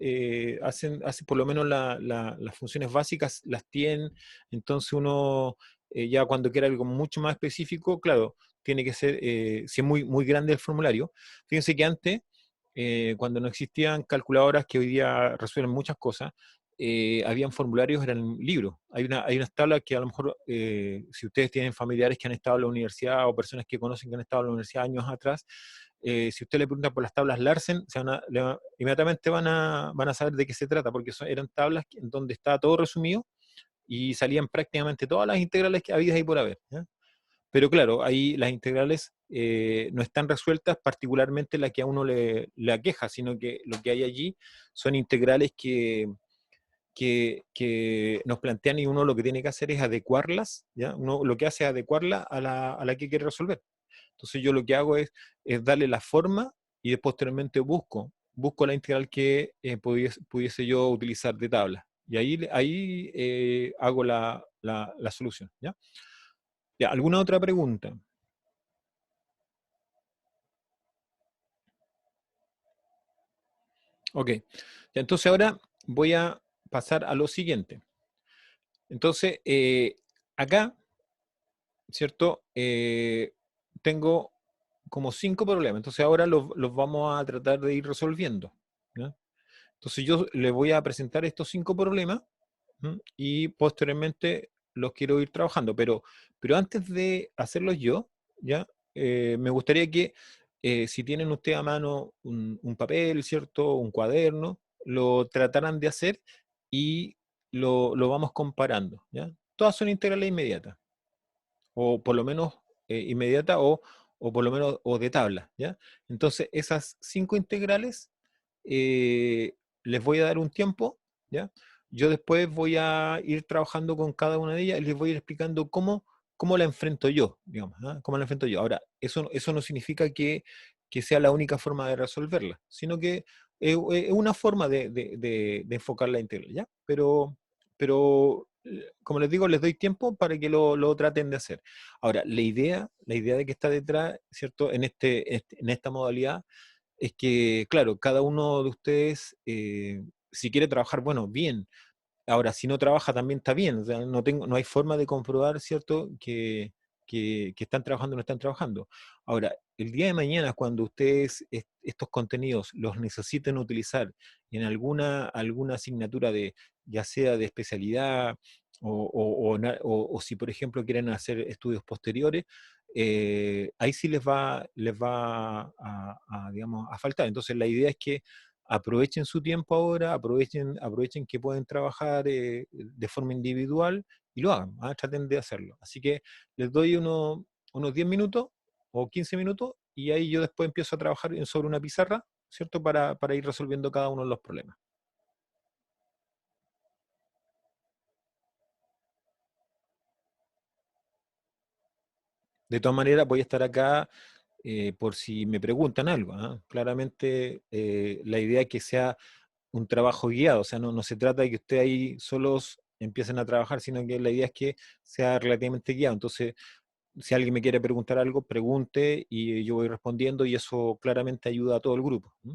hacen por lo menos las funciones básicas las tienen, entonces uno ya cuando quiera algo mucho más específico, claro, tiene que ser, si es muy, muy grande el formulario. Fíjense que antes, cuando no existían calculadoras que hoy día resuelven muchas cosas, habían formularios, eran libros. Hay unas tablas que a lo mejor, si ustedes tienen familiares que han estado en la universidad o personas que conocen que han estado en la universidad años atrás, si usted le pregunta por las tablas Larsen, inmediatamente van a saber de qué se trata, porque eran tablas en donde estaba todo resumido y salían prácticamente todas las integrales que había ahí por haber, ¿ya? Pero claro, ahí las integrales no están resueltas, particularmente la que a uno le aqueja, sino que lo que hay allí son integrales que nos plantean y uno lo que tiene que hacer es adecuarlas, ¿ya? Uno lo que hace es adecuarla a la que quiere resolver. Entonces yo lo que hago es darle la forma y después posteriormente busco la integral que pudiese yo utilizar de tabla. Y ahí hago la solución, ¿ya? Ya, ¿alguna otra pregunta? Ok. Ya, entonces ahora voy a pasar a lo siguiente. Entonces, acá, ¿cierto? Tengo como 5 problemas. Entonces ahora los vamos a tratar de ir resolviendo, ¿ya? Entonces yo le voy a presentar estos 5 problemas, ¿m?, y posteriormente los quiero ir trabajando. Pero antes de hacerlos yo, ¿ya? Me gustaría que si tienen usted a mano un papel, ¿cierto? Un cuaderno, lo trataran de hacer y lo vamos comparando, ¿ya? Todas son integrales inmediatas o por lo menos inmediata o por lo menos o de tabla, ¿ya? Entonces, esas 5 integrales les voy a dar un tiempo, ¿ya? Yo después voy a ir trabajando con cada una de ellas y les voy a ir explicando cómo la enfrento yo, digamos, ¿ah? Cómo la enfrento yo. Ahora, eso no significa que sea la única forma de resolverla, sino que Es una forma de enfocar la integral, ¿ya? Pero como les digo, les doy tiempo para que lo traten de hacer. Ahora, la idea de que está detrás, ¿cierto? En esta modalidad es que, claro, cada uno de ustedes, si quiere trabajar, bueno, bien. Ahora, si no trabaja también está bien, o sea, no hay forma de comprobar, ¿cierto?, que están trabajando o no están trabajando. Ahora, el día de mañana, cuando ustedes estos contenidos los necesiten utilizar en alguna asignatura ya sea de especialidad o si, por ejemplo, quieren hacer estudios posteriores, ahí sí les va digamos, a faltar. Entonces, la idea es que aprovechen su tiempo ahora, aprovechen que pueden trabajar de forma individual y lo hagan, ¿ah? Traten de hacerlo. Así que les doy unos 10 minutos o 15 minutos y ahí yo después empiezo a trabajar sobre una pizarra, ¿cierto? Para ir resolviendo cada uno de los problemas. De todas maneras, voy a estar acá por si me preguntan algo, ¿ah? Claramente, la idea es que sea un trabajo guiado, o sea, no se trata de que ustedes ahí solos empiecen a trabajar, sino que la idea es que sea relativamente guiado. Entonces, si alguien me quiere preguntar algo, pregunte y yo voy respondiendo y eso claramente ayuda a todo el grupo. ¿Mm?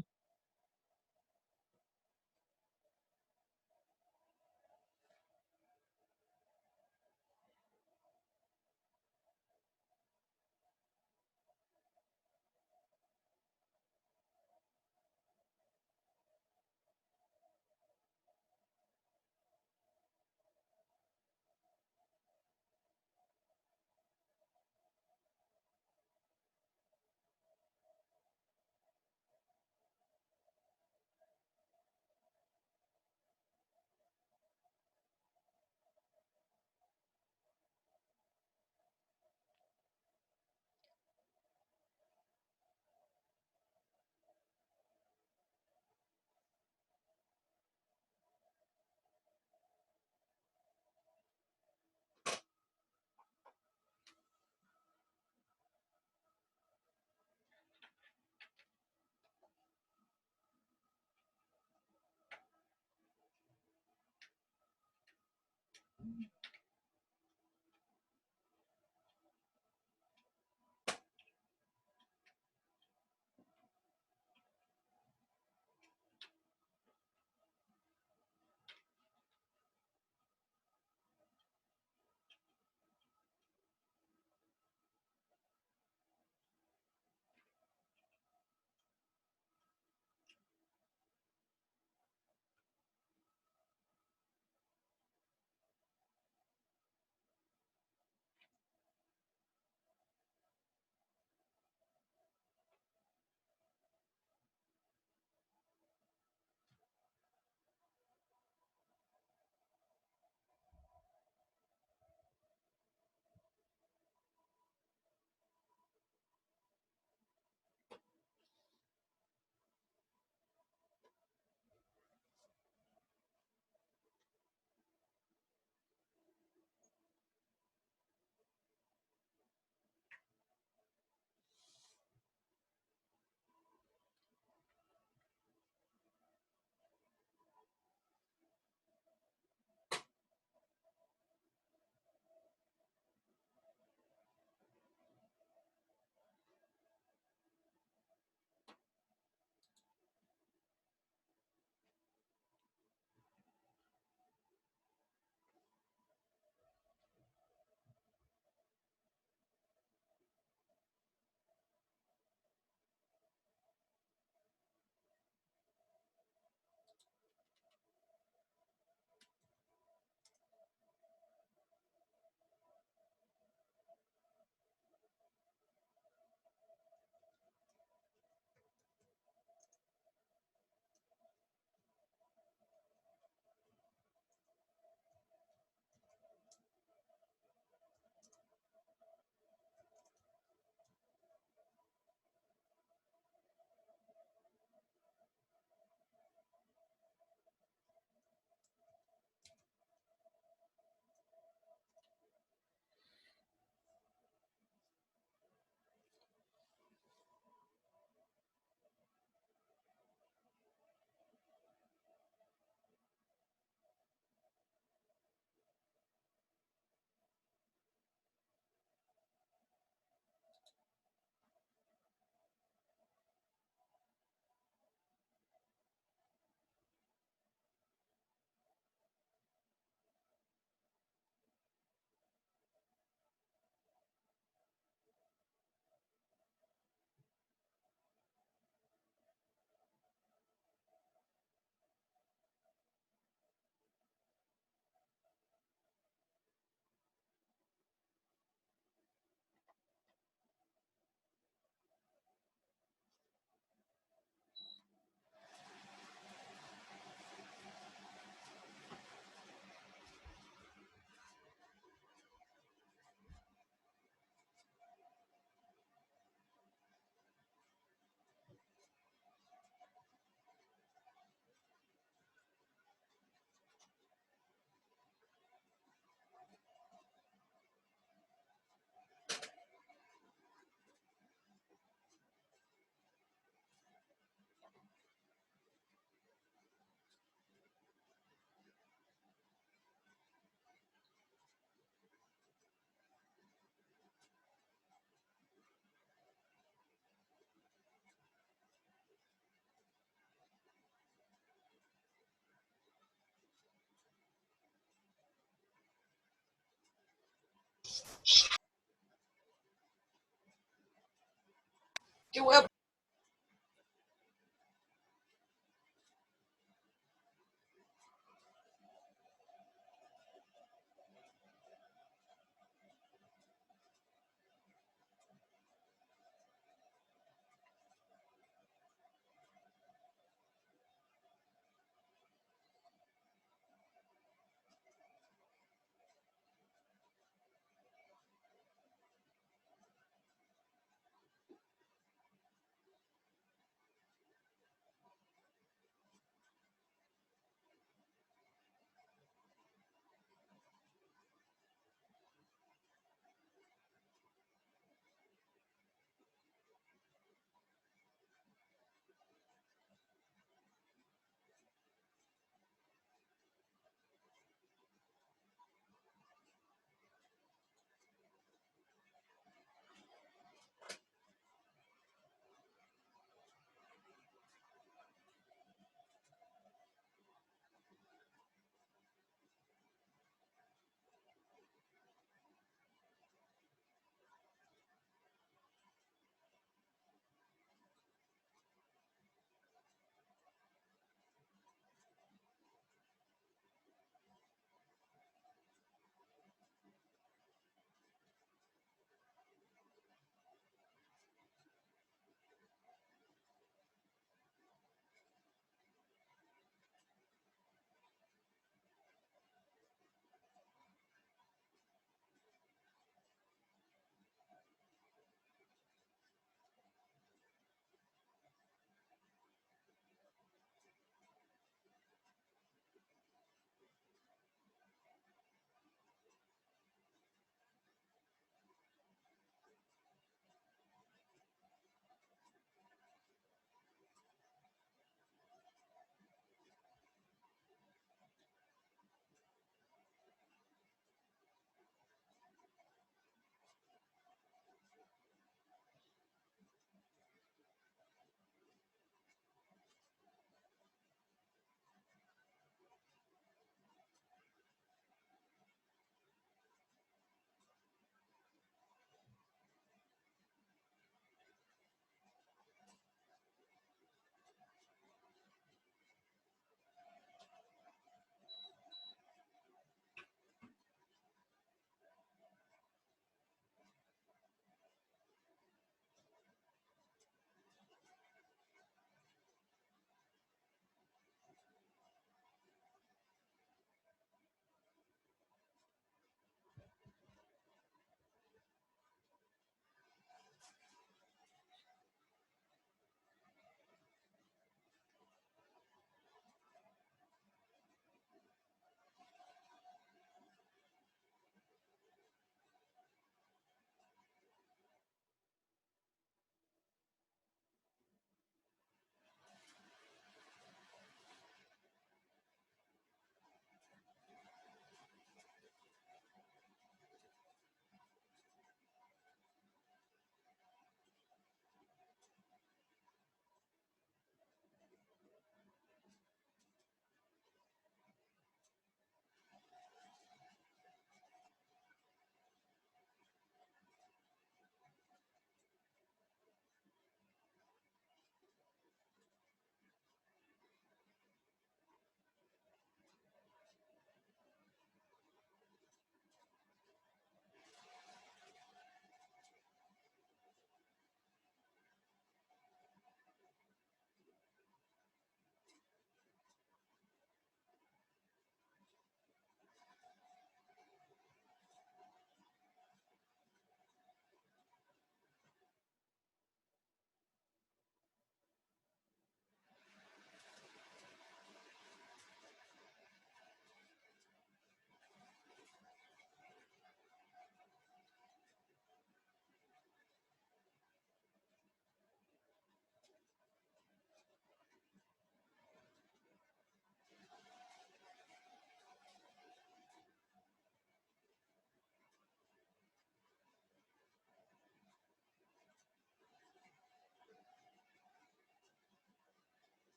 ¿Qué hueá?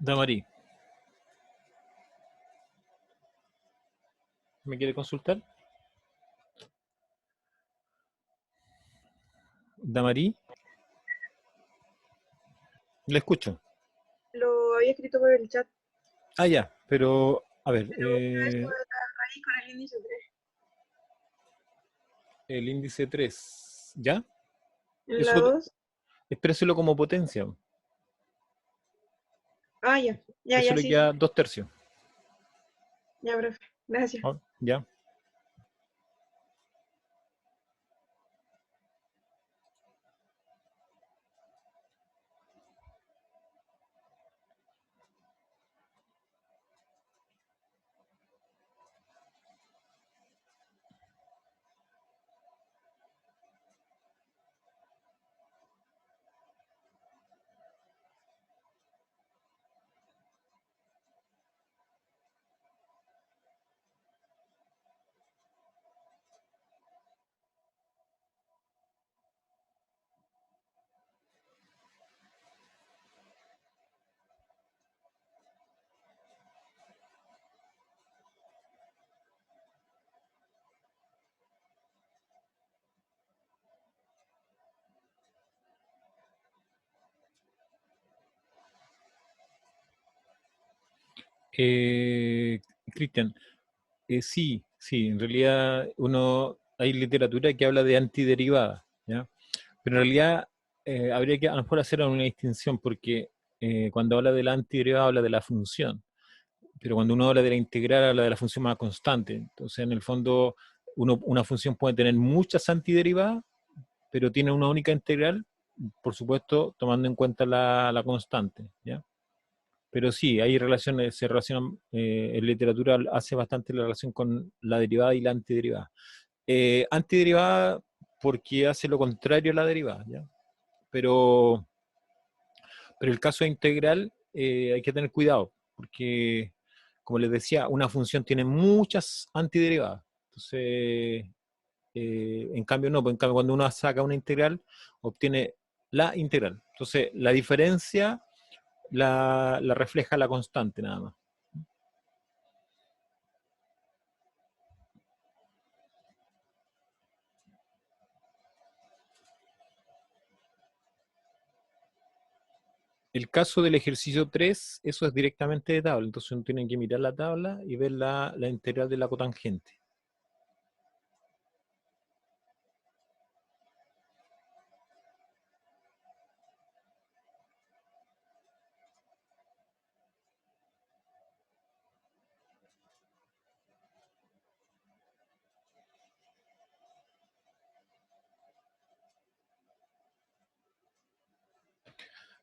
Damarí, ¿me quiere consultar? Damarí, le escucho. Lo había escrito por el chat, Ah, ya, pero a ver, pero una vez tuve la raíz con el índice 3. el índice 3, ¿ya? En la Eso 2. expréselo como potencia. Ah, ya. Ya, Eso ya, le sí, sí. queda 2/3. Ya, profe. Gracias. Ah, ya. Eh, Cristian, sí, sí, en realidad hay literatura que habla de antiderivadas, ¿ya? Pero en realidad habría que a lo mejor hacer una distinción porque cuando habla de la antiderivada habla de la función, pero cuando uno habla de la integral habla de la función más constante. Entonces, en el fondo, una función puede tener muchas antiderivadas, pero tiene una única integral, por supuesto, tomando en cuenta la constante, ¿ya? Pero sí, hay relaciones, se relacionan, en literatura hace bastante la relación con la derivada y la antiderivada. Antiderivada porque hace lo contrario a la derivada, ¿ya? Pero, pero el caso integral hay que tener cuidado, porque, como les decía, una función tiene muchas antiderivadas. Entonces, en cambio no, pues en cambio cuando uno saca una integral, obtiene la integral. Entonces, la diferencia la refleja la constante nada más. El caso del ejercicio 3, eso es directamente de tabla, entonces uno tiene que mirar la tabla y ver la integral de la cotangente.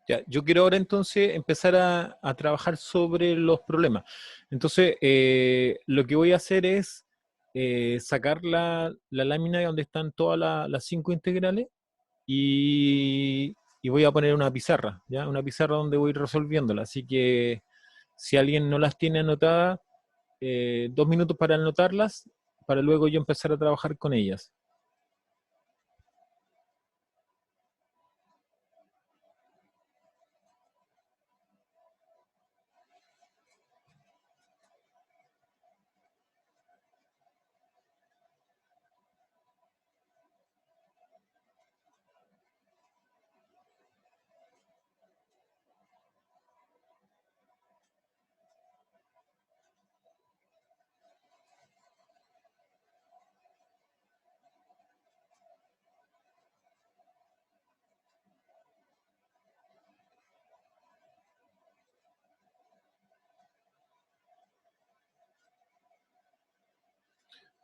Ya, yo quiero ahora entonces empezar a trabajar sobre los problemas. Entonces, lo que voy a hacer es sacar la lámina donde están todas las 5 integrales y voy a poner una pizarra, ¿ya? Una pizarra donde voy resolviéndola. Así que si alguien no las tiene anotadas, 2 minutos para anotarlas, para luego yo empezar a trabajar con ellas.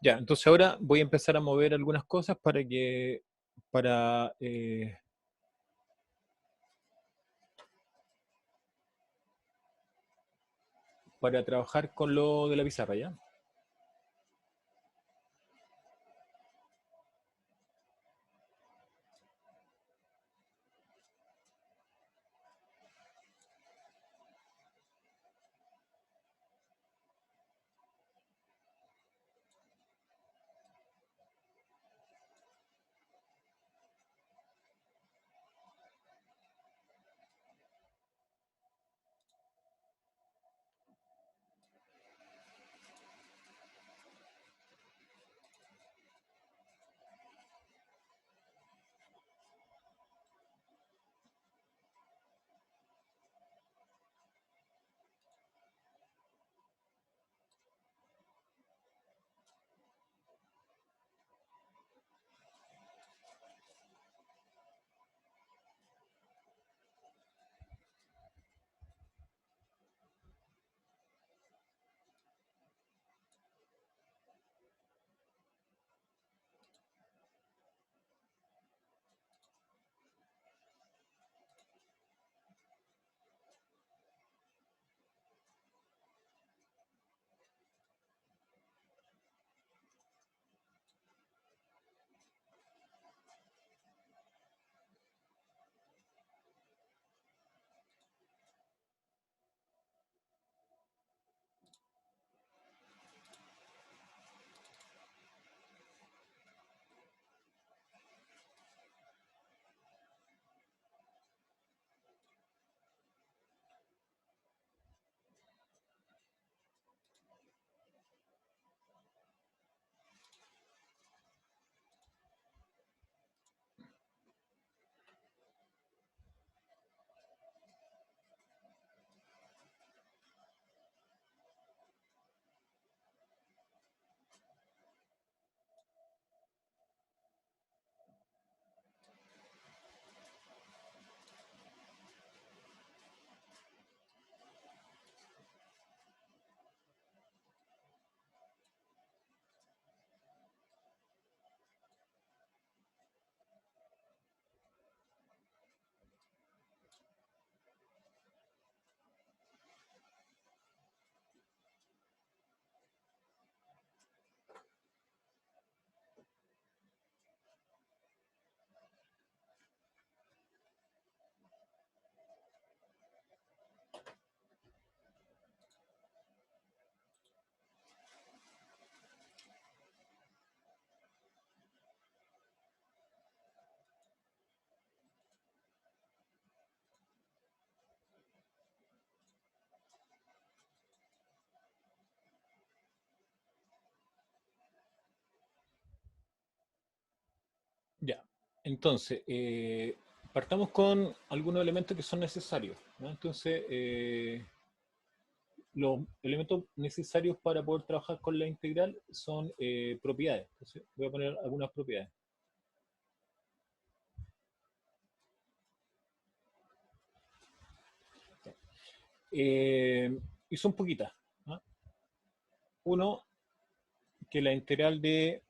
Ya, entonces ahora voy a empezar a mover algunas cosas para, eh, para trabajar con lo de la pizarra, ¿ya? Entonces, partamos con algunos elementos que son necesarios, ¿no? Entonces, los elementos necesarios para poder trabajar con la integral son propiedades. Entonces, voy a poner algunas propiedades. Y son poquitas, ¿no? Uno, que la integral de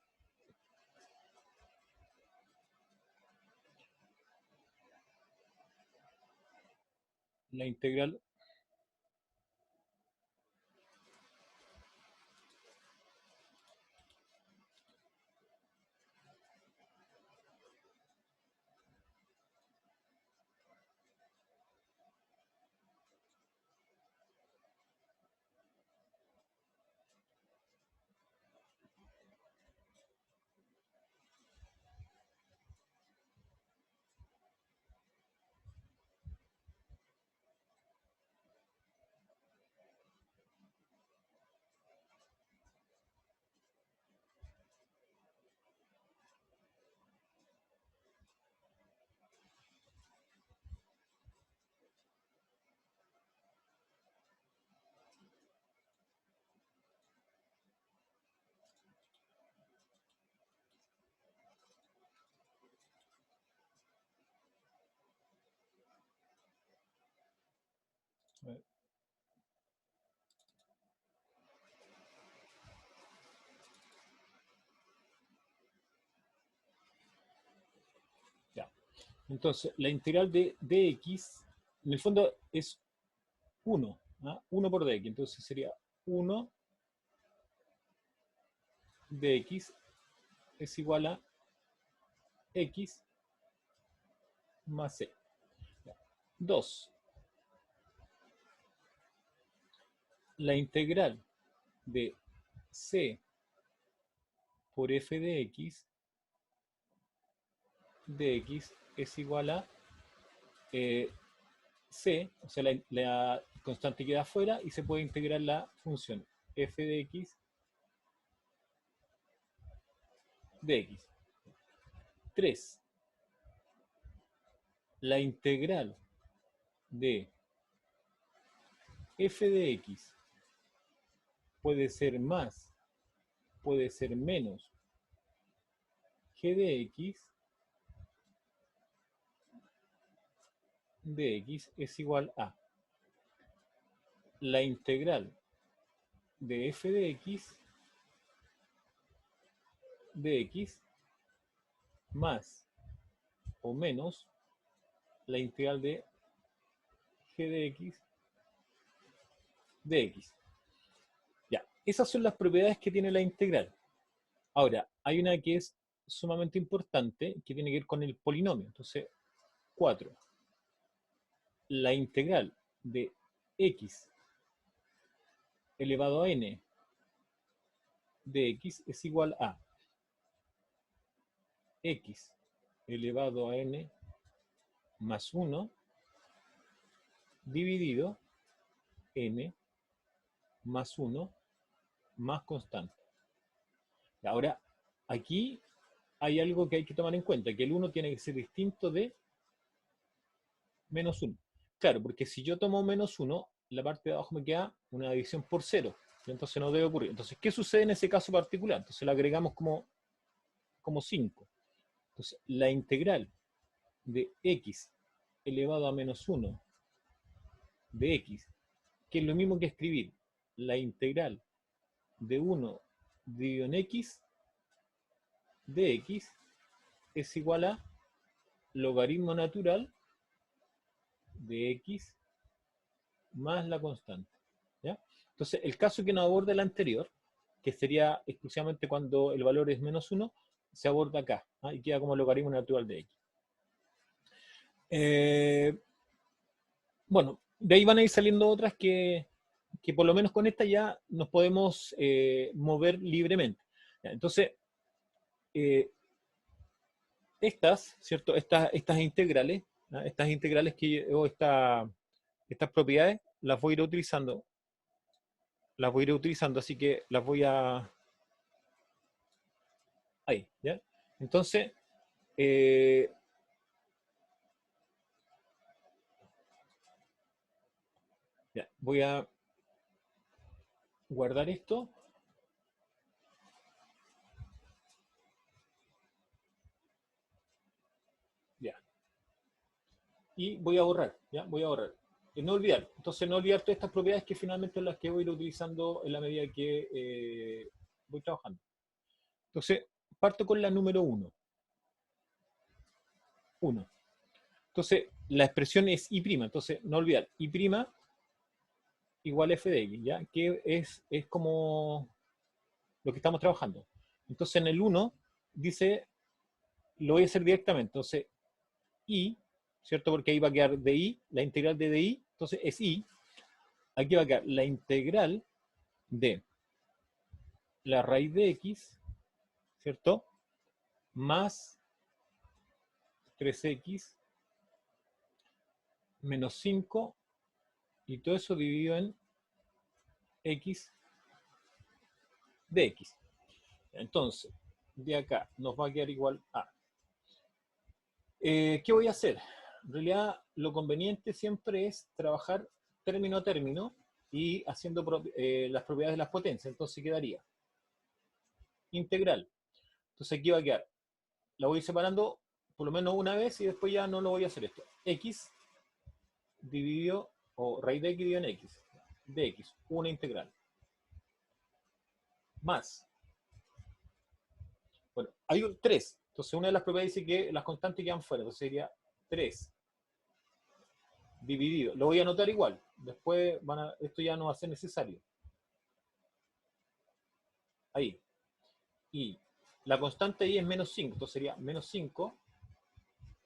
la integral ya. Entonces, la integral de dx, en el fondo es 1, ¿ah? 1 por dx, entonces sería 1 dx es igual a x más c. 2. La integral de c por f de x es igual a c, o sea, la constante queda afuera y se puede integrar la función f de x de x. 3. La integral de f de x puede ser más, puede ser menos g de x es igual a la integral de f de x más o menos la integral de g de x. Ya, esas son las propiedades que tiene la integral. Ahora, hay una que es sumamente importante que tiene que ver con el polinomio. Entonces, 4. La integral de x elevado a n de x es igual a x elevado a n más 1 dividido n más 1 más constante. Ahora, aquí hay algo que hay que tomar en cuenta, que el 1 tiene que ser distinto de menos 1. Claro, porque si yo tomo menos 1, la parte de abajo me queda una división por 0. Entonces no debe ocurrir. Entonces, ¿qué sucede en ese caso particular? Entonces la agregamos como 5. Entonces, la integral de x elevado a menos 1 de x, que es lo mismo que escribir la integral de 1 dividido en x de x, es igual a logaritmo natural de x más la constante. ¿Ya? Entonces, el caso que nos aborda el anterior, que sería exclusivamente cuando el valor es menos 1, se aborda acá, ¿ah? Y queda como logaritmo natural de x. Bueno, de ahí van a ir saliendo otras que por lo menos con esta ya nos podemos mover libremente. ¿Ya? Entonces, ¿cierto? Estas integrales, ¿no? Estas integrales o estas propiedades, las voy a ir utilizando. Así que las voy a... Ahí, ¿ya? Entonces, Ya, voy a guardar esto. Ya. Y voy a borrar, ¿ya? Voy a borrar. Y no olvidar. Entonces, no olvidar todas estas propiedades que finalmente son las que voy a ir utilizando en la medida que voy trabajando. Entonces, parto con la número 1. 1. Entonces, la expresión es I'. Entonces, no olvidar. I' igual f de x, ¿ya? Que es como lo que estamos trabajando. Entonces, en el 1 dice, lo voy a hacer directamente. Entonces, I, ¿cierto? Porque ahí va a quedar DI, la integral de DI. Entonces, es I. Aquí va a quedar la integral de la raíz de x, ¿cierto? Más 3x menos 5 y todo eso dividido en x de x. Entonces, de acá nos va a quedar igual a. ¿Qué voy a hacer? En realidad, lo conveniente siempre es trabajar término a término y haciendo las propiedades de las potencias. Entonces quedaría integral. Entonces aquí va a quedar, la voy separando por lo menos una vez y después ya no lo voy a hacer esto. X dividido, o raíz de x dividido en x, de x, una integral. Más. Bueno, hay un 3. Entonces una de las propiedades dice que las constantes quedan fuera. Entonces sería 3 dividido. Lo voy a anotar igual. Después esto ya no va a ser necesario. Ahí. Y la constante ahí es menos 5. Entonces sería menos 5,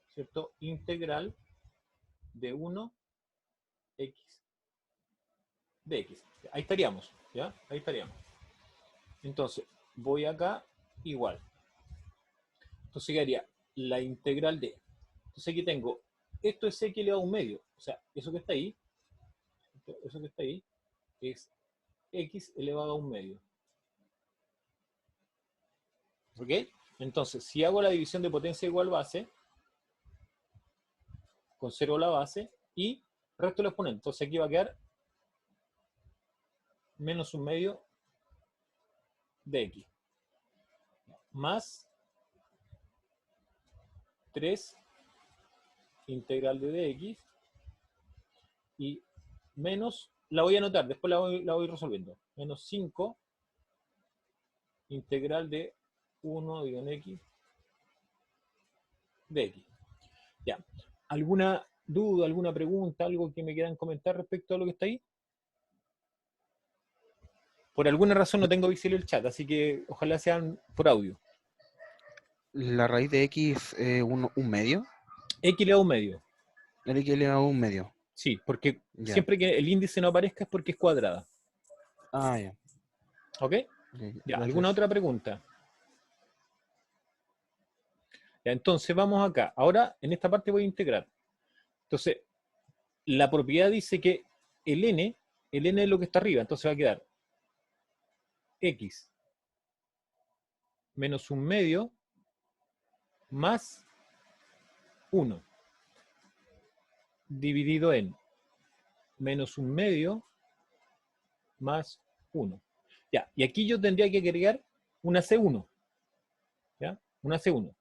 ¿cierto? Integral de 1 x de x. Ahí estaríamos, ¿ya? Ahí estaríamos. Entonces, voy acá igual. Entonces quedaría la integral de. Entonces aquí tengo, esto es x elevado a un medio. O sea, eso que está ahí es x elevado a un medio. ¿Ok? Entonces, si hago la división de potencia igual base, conservo la base y resto el exponente. Entonces aquí va a quedar menos un medio de x. Más 3 integral de dx y menos, la voy a anotar, después la voy resolviendo. Menos 5 integral de 1 dividido en x de x. Ya. ¿Alguna duda, alguna pregunta, algo que me quieran comentar respecto a lo que está ahí? Por alguna razón no tengo visible el chat, así que ojalá sean por audio. La raíz de x un medio. X elevado a un medio. El x elevado a un medio. Sí, porque Ya. siempre que el índice no aparezca es porque es cuadrada. Ah, ya. ¿Ok? Ya, ¿alguna Gracias. otra pregunta? Ya, entonces vamos acá. Ahora, en esta parte voy a integrar. Entonces, la propiedad dice que el n es lo que está arriba. Entonces va a quedar x menos un medio más 1 dividido en menos un medio más 1. Ya, y aquí yo tendría que agregar una C1. ¿Ya? Una C1.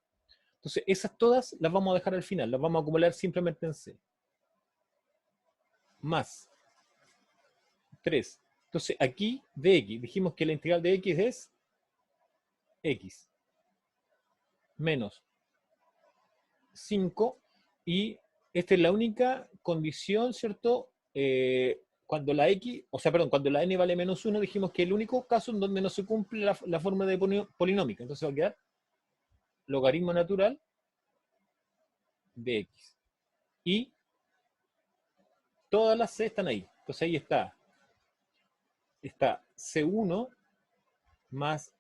Entonces, esas todas las vamos a dejar al final, las vamos a acumular simplemente en C. Más 3. Entonces, aquí de x, dijimos que la integral de x es x menos 5 y esta es la única condición, ¿cierto? Cuando la x, o sea, perdón, cuando la n vale menos 1, dijimos que el único caso en donde no se cumple la forma de polinómica. Entonces va a quedar logaritmo natural de x. Y todas las c están ahí. Entonces ahí está C1 más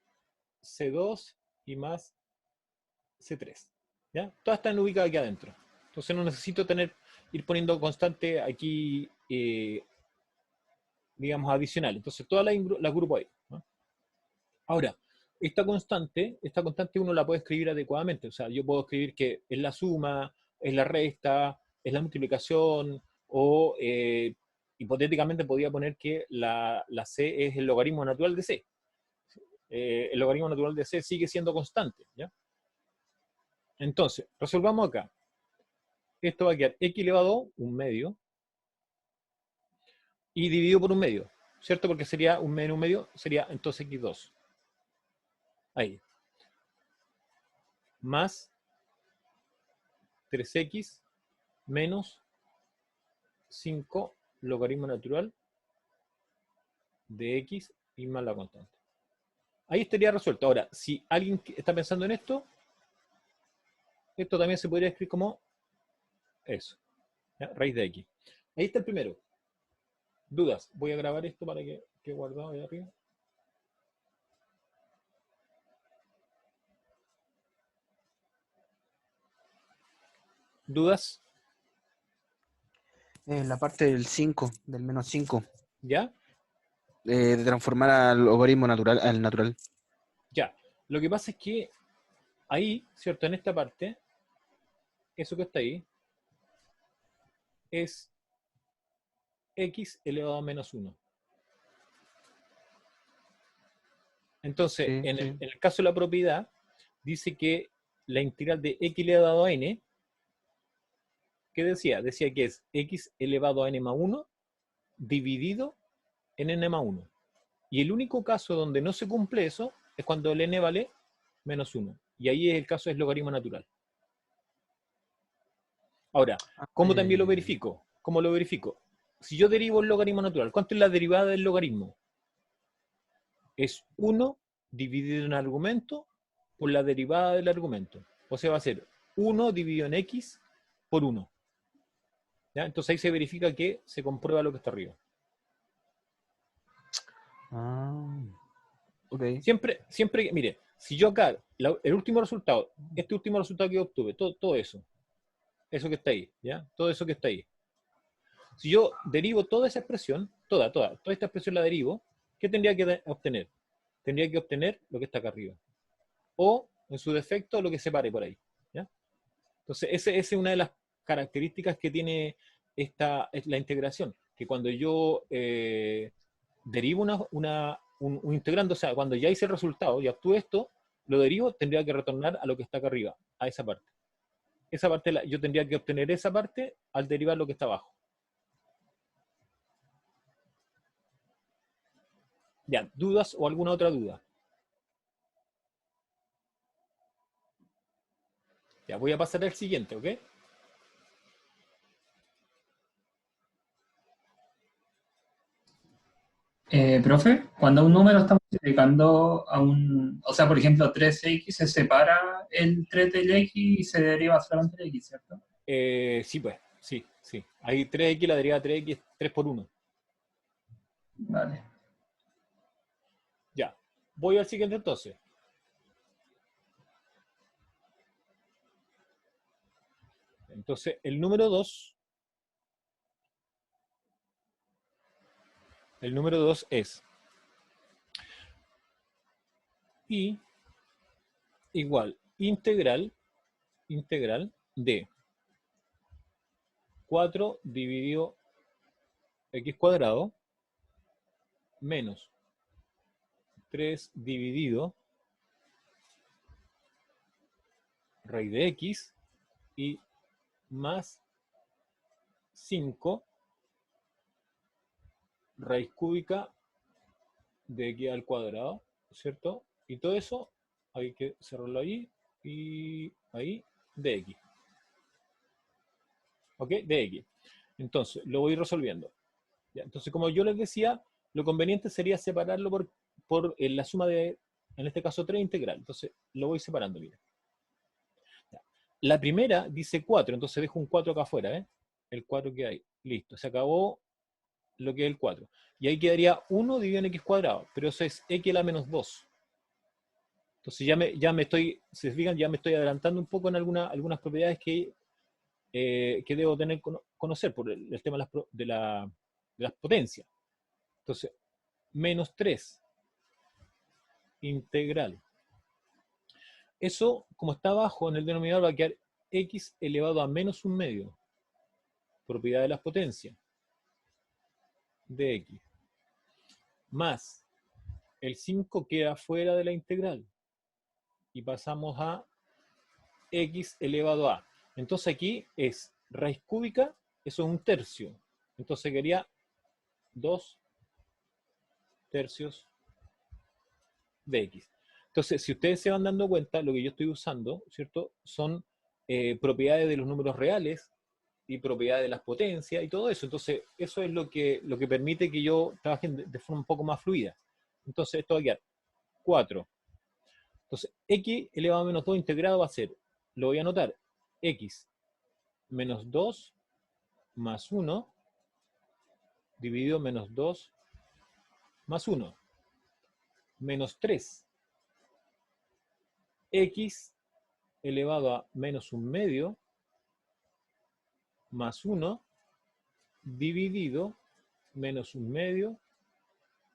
C2 y más C3. ¿Ya? Todas están ubicadas aquí adentro. Entonces no necesito ir poniendo constante aquí, digamos, adicional. Entonces todas las agrupo ahí, ¿no? Ahora, esta constante uno la puede escribir adecuadamente. O sea, yo puedo escribir que es la suma, es la resta, es la multiplicación, o hipotéticamente podría poner que la C es el logaritmo natural de C. El logaritmo natural de C sigue siendo constante, ¿ya? Entonces, resolvamos acá. Esto va a quedar x elevado a 1 medio y dividido por 1 medio, ¿cierto? Porque sería 1 medio en 1 medio, sería entonces x2. Ahí. Más 3x menos 5 logaritmo natural de x y más la constante. Ahí estaría resuelto. Ahora, si alguien está pensando en esto también se podría escribir como eso, ¿ya? Raíz de x. Ahí está el primero. ¿Dudas? Voy a grabar esto para que quede guardado ahí arriba. ¿Dudas? La parte del 5, del menos 5, ¿Ya? de transformar al logaritmo natural, al natural. Ya. Lo que pasa es que ahí, ¿cierto? En esta parte, eso que está ahí es x elevado a menos 1. Entonces, Sí, en sí. el caso de la propiedad, dice que la integral de x elevado a n, ¿qué decía? Decía que es x elevado a n más 1 dividido en n más 1. Y el único caso donde no se cumple eso es cuando el n vale menos 1. Y ahí es el caso del logaritmo natural. Ahora, ¿cómo también lo verifico? ¿Cómo lo verifico? Si yo derivo el logaritmo natural, ¿cuánto es la derivada del logaritmo? Es 1 dividido en argumento por la derivada del argumento. O sea, va a ser 1 dividido en x por 1. ¿Ya? Entonces ahí se verifica que se comprueba lo que está arriba. Ok. Siempre, mire, si yo acá, el último resultado, este último resultado que obtuve, todo eso que está ahí, ¿ya? Todo eso que está ahí. Si yo derivo toda esa expresión, toda esta expresión la derivo, ¿qué tendría que obtener? Tendría que obtener lo que está acá arriba. O, en su defecto, lo que se pare por ahí, ¿ya? Entonces, esa es una de las características que tiene la integración, que cuando yo derivo un integrando, o sea, cuando ya hice el resultado y obtuve esto, lo derivo, tendría que retornar a lo que está acá arriba, a esa parte. Esa parte, yo tendría que obtener esa parte al derivar lo que está abajo. Ya, ¿dudas o alguna otra duda? Ya, voy a pasar al siguiente, ¿ok? Profe, cuando un número está multiplicando a un, o sea, por ejemplo, 3x, se separa el 3 del x y se deriva solamente el x, ¿cierto? Sí, pues, sí. Hay 3x, la derivada de 3x es 3 por 1. Vale. Ya, voy al siguiente entonces. Entonces, el número 2 es y igual integral de 4 dividido x cuadrado menos 3 dividido raíz de x y más 5 raíz cúbica de x al cuadrado, ¿cierto? Y todo eso hay que cerrarlo ahí y ahí de x. ¿Ok? De x. Entonces, lo voy resolviendo. ¿Ya? Entonces, como yo les decía, lo conveniente sería separarlo por la suma de, en este caso, 3 integral. Entonces, lo voy separando, mira. Ya. La primera dice 4, entonces dejo un 4 acá afuera, ¿eh? El 4 que hay. Listo, se acabó lo que es el 4. Y ahí quedaría 1 dividido en x cuadrado, pero eso es x a la menos 2. Entonces ya me estoy, si se fijan, ya me estoy adelantando un poco en algunas propiedades que debo tener conocer por el tema de las potencias. Entonces, menos 3 integral eso, como está abajo en el denominador, va a quedar x elevado a menos un medio. Propiedad de las potencias. De x. Más el 5 queda fuera de la integral. Y pasamos a x elevado a. Entonces aquí es raíz cúbica, eso es un tercio. Entonces quedaría 2 tercios de x. Entonces, si ustedes se van dando cuenta, lo que yo estoy usando, ¿cierto? Son propiedades de los números reales y propiedades de las potencias y todo eso. Entonces, eso es lo que permite que yo trabaje de forma un poco más fluida. Entonces, esto va a quedar 4. Entonces, x elevado a menos 2 integrado va a ser, lo voy a anotar, x menos 2 más 1 dividido menos 2 más 1 menos 3 x elevado a menos un medio más 1 dividido menos un medio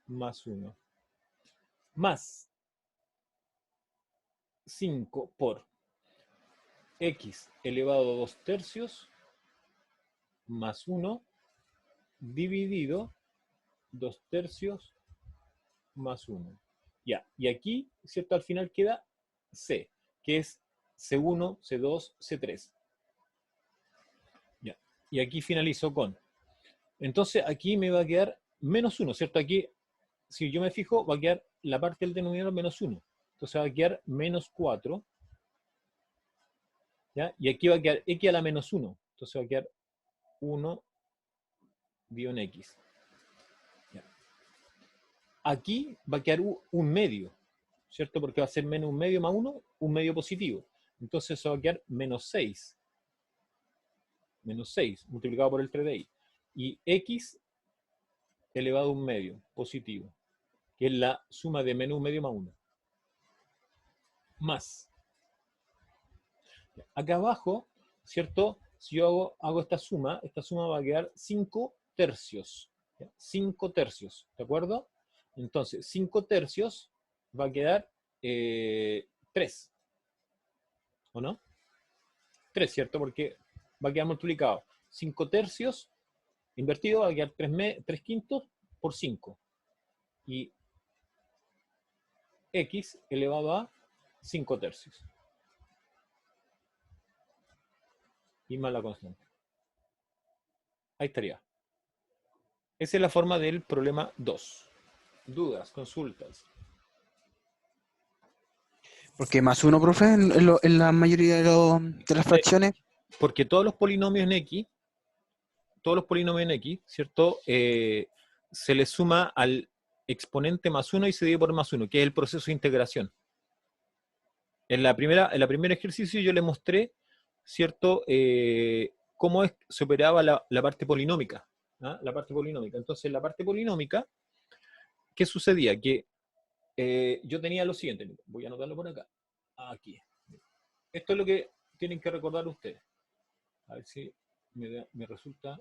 más 1 más 5 por x elevado a 2 tercios más 1 dividido 2 tercios más 1. Ya, y aquí, ¿cierto? Al final queda C, que es C1, C2, C3. Ya, y aquí finalizo con. Entonces aquí me va a quedar menos 1, ¿cierto? Aquí, si yo me fijo, va a quedar la parte del denominador menos 1. Entonces va a quedar menos 4. ¿Ya? Y aquí va a quedar x a la menos 1. Entonces va a quedar 1 guión x. ¿Ya? Aquí va a quedar un medio, ¿cierto? Porque va a ser menos un medio más 1, un medio positivo. Entonces eso va a quedar menos 6. Menos 6 multiplicado por el 3 de ahí. Y x elevado a un medio positivo, que es la suma de menos un medio más 1. Más. Acá abajo, ¿cierto? Si yo hago esta suma va a quedar 5 tercios. ¿Ya? 5 tercios, ¿de acuerdo? Entonces, 5 tercios va a quedar 3. ¿O no? 3, ¿cierto? Porque va a quedar multiplicado. 5 tercios invertido va a quedar 3 quintos por 5. Y x elevado a 5 tercios. Y más la constante. Ahí estaría. Esa es la forma del problema 2. ¿Dudas? ¿Consultas? ¿Por qué más 1, profe, en la mayoría de las fracciones? Porque todos los polinomios en X, ¿cierto? Se le suma al exponente más 1 y se divide por más 1, que es el proceso de integración. En el primer ejercicio yo le mostré, ¿cierto? Cómo se operaba la parte polinómica. ¿Ah? La parte polinómica. Entonces, en la parte polinómica, ¿qué sucedía? Que yo tenía lo siguiente, voy a anotarlo por acá. Aquí. Esto es lo que tienen que recordar ustedes. A ver si me resulta.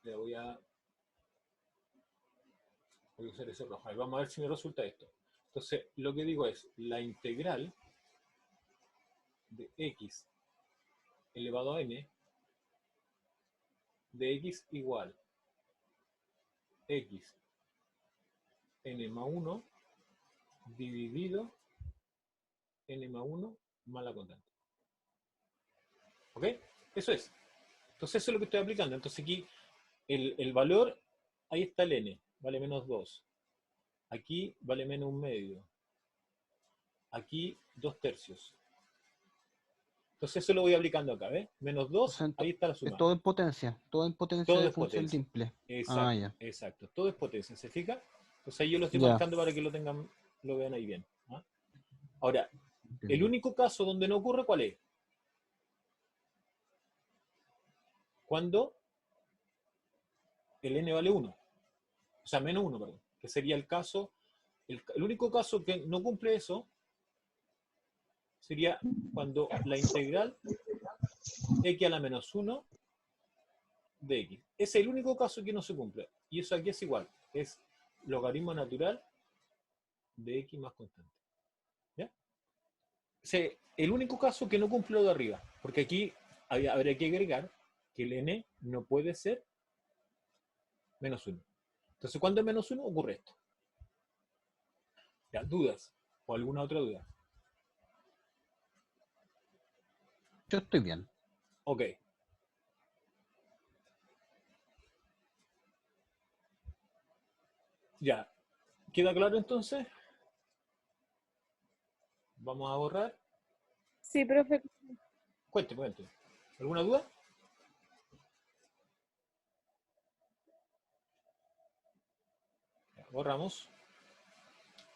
Le voy a usar ese rojo. Vamos a ver si me resulta esto. Entonces, lo que digo es la integral de x elevado a n de x igual x n más 1 dividido n más 1 más la constante. ¿Ok? Eso es. Entonces eso es lo que estoy aplicando. Entonces aquí el valor, ahí está el n, vale menos 2. Aquí vale menos un medio. Aquí 2 tercios. Entonces eso lo voy aplicando acá, ¿ves? Menos 2, O sea, ahí está la suma. es todo en potencia Todo de es función potencia. simple. Exacto, Ya. exacto. Todo es potencia, ¿se fija? Entonces ahí yo lo estoy Ya. marcando para que lo vean ahí bien. ¿Ah? Ahora, el Entiendo. único caso donde no ocurre, ¿cuál es? Cuando el n vale 1. O sea, menos 1, perdón. Que sería el caso, el único caso que no cumple eso sería cuando la integral x a la menos 1 de x. Ese es el único caso que no se cumple. Y eso aquí es igual. Es logaritmo natural de x más constante. ¿Ya? El único caso que no cumple lo de arriba. Porque aquí habría que agregar que el n no puede ser menos 1. Entonces, cuando es menos 1, ocurre esto. ¿Ya? ¿Dudas? ¿O alguna otra duda? Yo estoy bien. Ok. Ya. ¿Queda claro entonces? Vamos a borrar. Sí, profe. Cuénteme. ¿Alguna duda? Ya, borramos.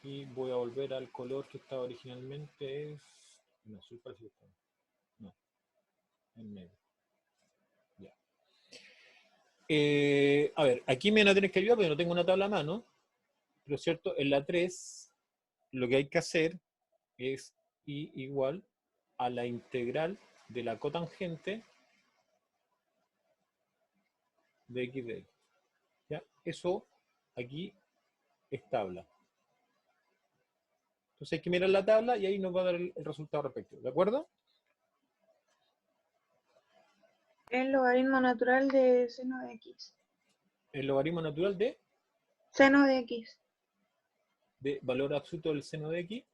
Y voy a volver al color que estaba originalmente. No, azul parece que está. No, en negro. Ya. A ver, aquí me van a tener que ayudar porque no tengo una tabla a mano. Pero es cierto, en la 3 lo que hay que hacer es I igual a la integral de la cotangente de x de x. ¿Ya? Eso aquí es tabla. Entonces hay que mirar la tabla y ahí nos va a dar el resultado respectivo. ¿De acuerdo? El logaritmo natural de seno de x. El logaritmo natural Seno de x. de valor absoluto del seno de x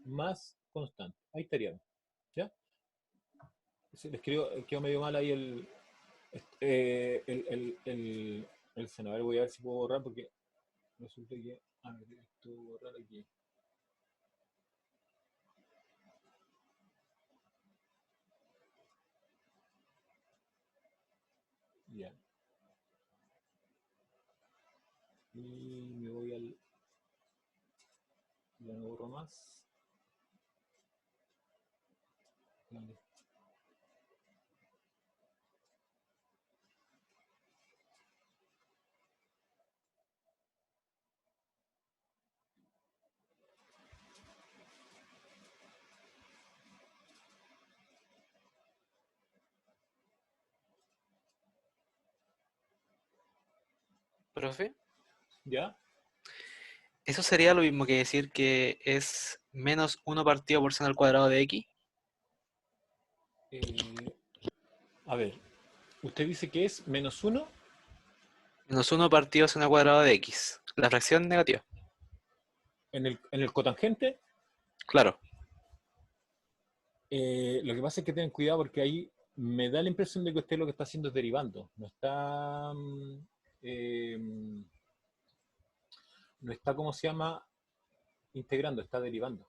más constante. Ahí estaría. ¿Ya? Les quedó medio mal ahí el seno. A ver, voy a ver si puedo borrar porque resulta que. A ver, esto voy a borrar aquí. Ya. Y me voy al. Ya no borro más. Vale. Profe, ¿Ya? ¿eso sería lo mismo que decir que es menos 1 partido por seno al cuadrado de x? A ver, usted dice que es menos 1 Menos 1 partido seno al cuadrado de x. La fracción negativa. en el cotangente. Claro. Lo que pasa es que ten cuidado porque ahí me da la impresión de que usted lo que está haciendo es derivando. Eh, no está, ¿cómo se llama? Integrando, está derivando.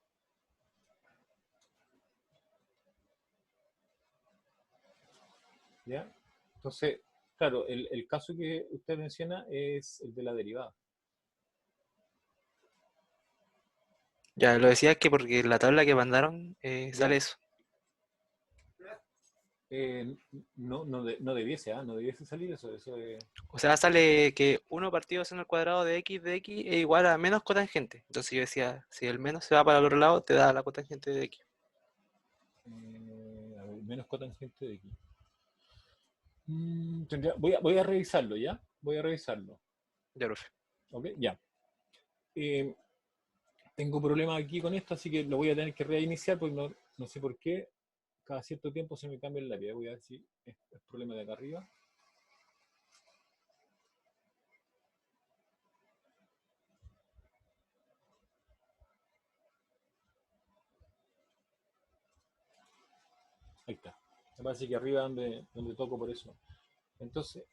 ¿Ya? Entonces, claro, el caso que usted menciona es el de la derivada. Ya, lo decía que porque en la tabla que mandaron sale Ya. eso. No debiese, no debiese salir eso. Eso O sea, sale que 1 partido seno al cuadrado de x es igual a menos cotangente. Entonces yo decía, si el menos se va para el otro lado, te da la cotangente de x. a ver, menos cotangente de aquí. Voy a revisarlo, ¿ya? Voy a revisarlo. Ya, profe. ¿Ok? Ya. Eh, Tengo problemas aquí con esto, así que lo voy a tener que reiniciar porque no sé por qué. Cada cierto tiempo se me cambia el lápiz. Voy a ver si es problema de acá arriba. Ahí está. Me parece que arriba donde toco por eso. Entonces,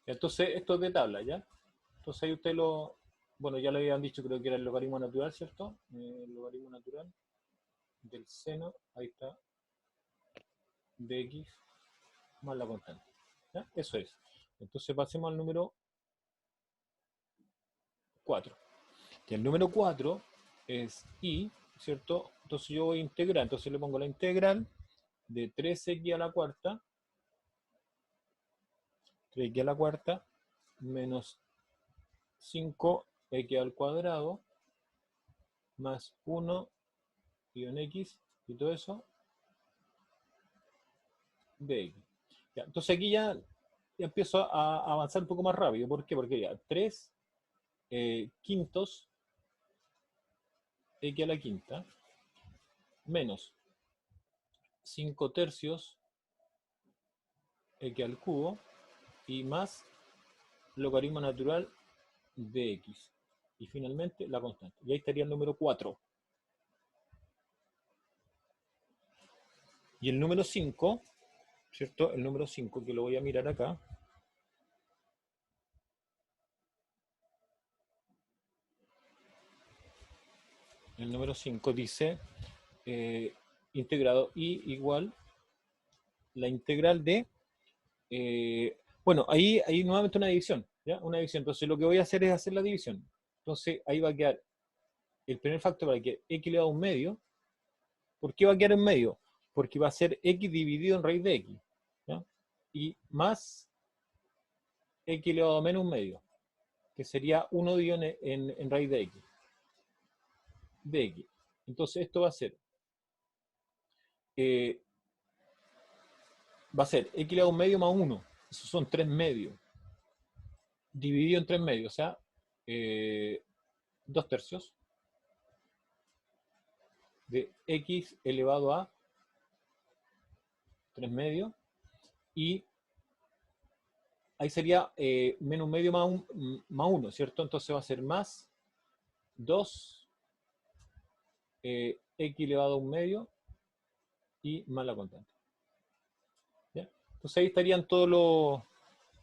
entonces esto es de tabla, ¿ya? Entonces ahí usted bueno, ya lo habían dicho, creo que era el logaritmo natural, ¿cierto? El logaritmo natural del seno, ahí está, de x más la constante. ¿Ya? Eso es. Entonces pasemos al número 4. Que el número 4 es y, ¿cierto? Entonces yo voy a integrar, entonces le pongo la integral de 3x a la cuarta, 3x a la cuarta, menos 5x al cuadrado, más 1 guión x, y todo eso, dx. Ya, entonces aquí ya empiezo a avanzar un poco más rápido. ¿Por qué? Porque ya 3 quintos x a la quinta menos 5 tercios x al cubo y más logaritmo natural de x. Y finalmente la constante. Y ahí estaría el número 4. Y el número 5, ¿cierto? El número 5, que lo voy a mirar acá. El número 5 dice integrado y igual la integral de, bueno, ahí nuevamente una división, ¿ya? Una división. Entonces lo que voy a hacer es hacer la división. Entonces ahí va a quedar el primer factor para que x elevado a un medio. ¿Por qué va a quedar en medio? Porque va a ser x dividido en raíz de x, ¿ya? Y más x elevado a menos un medio, que sería 1 dividido en raíz de x. De x. Entonces esto va a ser x elevado a un medio más 1. Esos son 3 medios. Dividido en 3 medios, o sea, 2 tercios de x elevado a 3 medios. Y ahí sería menos un medio más 1, ¿cierto? Entonces va a ser más 2 x elevado a un medio y más la constante. ¿Ya? Entonces ahí estarían todos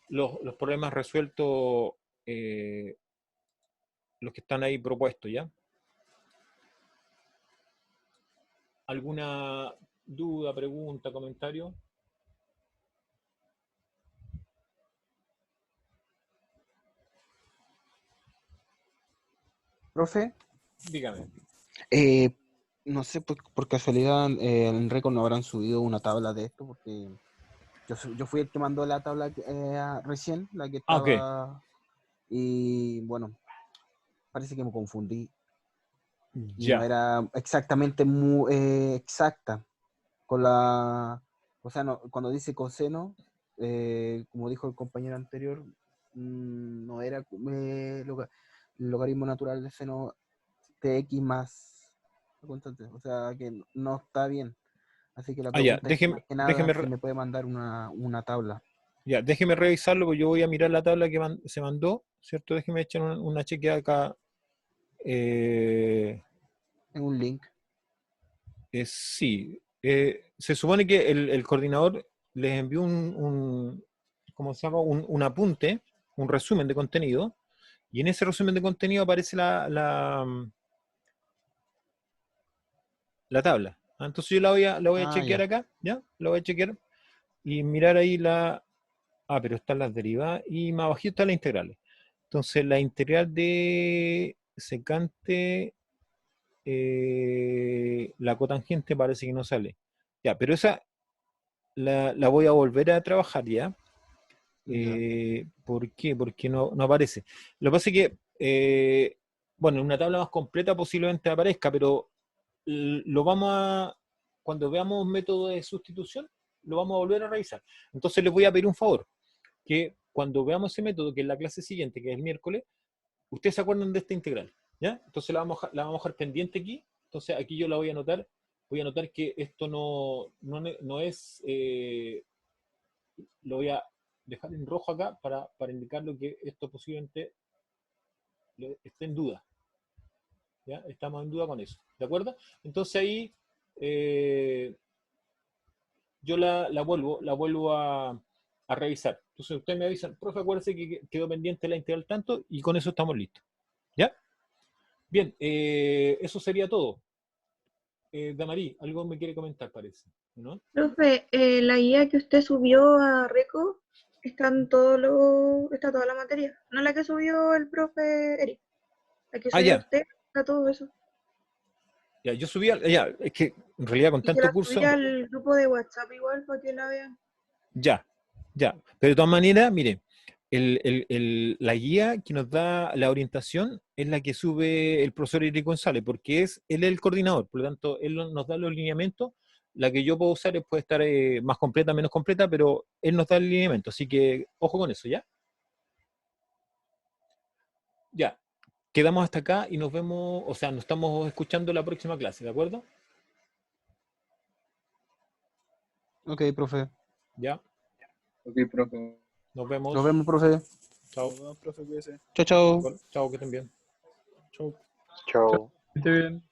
los problemas resueltos, los que están ahí propuestos, ¿ya? ¿Alguna duda, pregunta, comentario? Profe, Dígame. no sé por casualidad en Record no habrán subido una tabla de esto, porque yo fui el que mandó la tabla recién, la que Ah, ok. estaba, y bueno, parece que me confundí y no Ya. era exactamente muy exacta con la, o sea, no, cuando dice coseno, como dijo el compañero anterior, no era logaritmo natural de seno de x más la constante, o sea que no está bien. Así que la Ah, ya. pregunta es más que nada Déjeme, si me puede mandar una tabla ya, déjeme revisarlo, porque yo voy a mirar la tabla que se mandó, ¿cierto? Déjeme echar una chequeada acá. en un link. Sí. Se supone que el coordinador les envió ¿cómo se llama? Un apunte, un resumen de contenido, y en ese resumen de contenido aparece la tabla. Ah, entonces yo la voy a chequear Ya. acá, ¿ya? La voy a chequear y mirar ahí pero están las derivadas y más abajito están las integrales. Entonces la integral de secante, la cotangente parece que no sale. Ya, pero esa la voy a volver a trabajar ya. Ya. ¿Por qué? Porque no aparece. Lo que pasa es que, bueno, en una tabla más completa posiblemente aparezca, pero cuando veamos método de sustitución, lo vamos a volver a revisar. Entonces les voy a pedir un favor, que cuando veamos ese método, que es la clase siguiente, que es el miércoles, ustedes se acuerdan de esta integral, ¿ya? Entonces la vamos a dejar pendiente aquí. Entonces aquí yo la voy a anotar que esto no es, lo voy a dejar en rojo acá para indicarlo que esto posiblemente esté en duda, ¿ya? Estamos en duda con eso, ¿de acuerdo? Entonces ahí yo la vuelvo a revisar. Entonces ustedes me avisan, profe, acuérdese que quedó pendiente la integral tanto, y con eso estamos listos, ¿ya? Bien, eso sería todo. Damarí, algo me quiere comentar, parece, ¿no? Profe, la guía que usted subió a Reco, está toda la materia, no la que subió el profe Eric. Hay que Ah, subir ya. el texto, a todo eso. Ya, yo subí, ya, es que en realidad con Y que tanto la curso, subí al grupo de WhatsApp igual para que la vean. ya, ya. Pero de todas maneras, mire, la guía que nos da la orientación es la que sube el profesor Eric González, porque él es el coordinador, por lo tanto, él nos da los lineamientos. La que yo puedo usar puede estar más completa, menos completa, pero él nos da el lineamiento, así que ojo con eso, ¿ya? Ya, quedamos hasta acá y nos vemos, o sea, nos estamos escuchando la próxima clase, ¿de acuerdo? Ok, profe. Ya, Ok, profe. nos vemos. Nos vemos, profe. Chao. Nos vemos, profe, cuídese. Chao, chao. Chao, que estén bien. Chau. Chao. Que esté bien.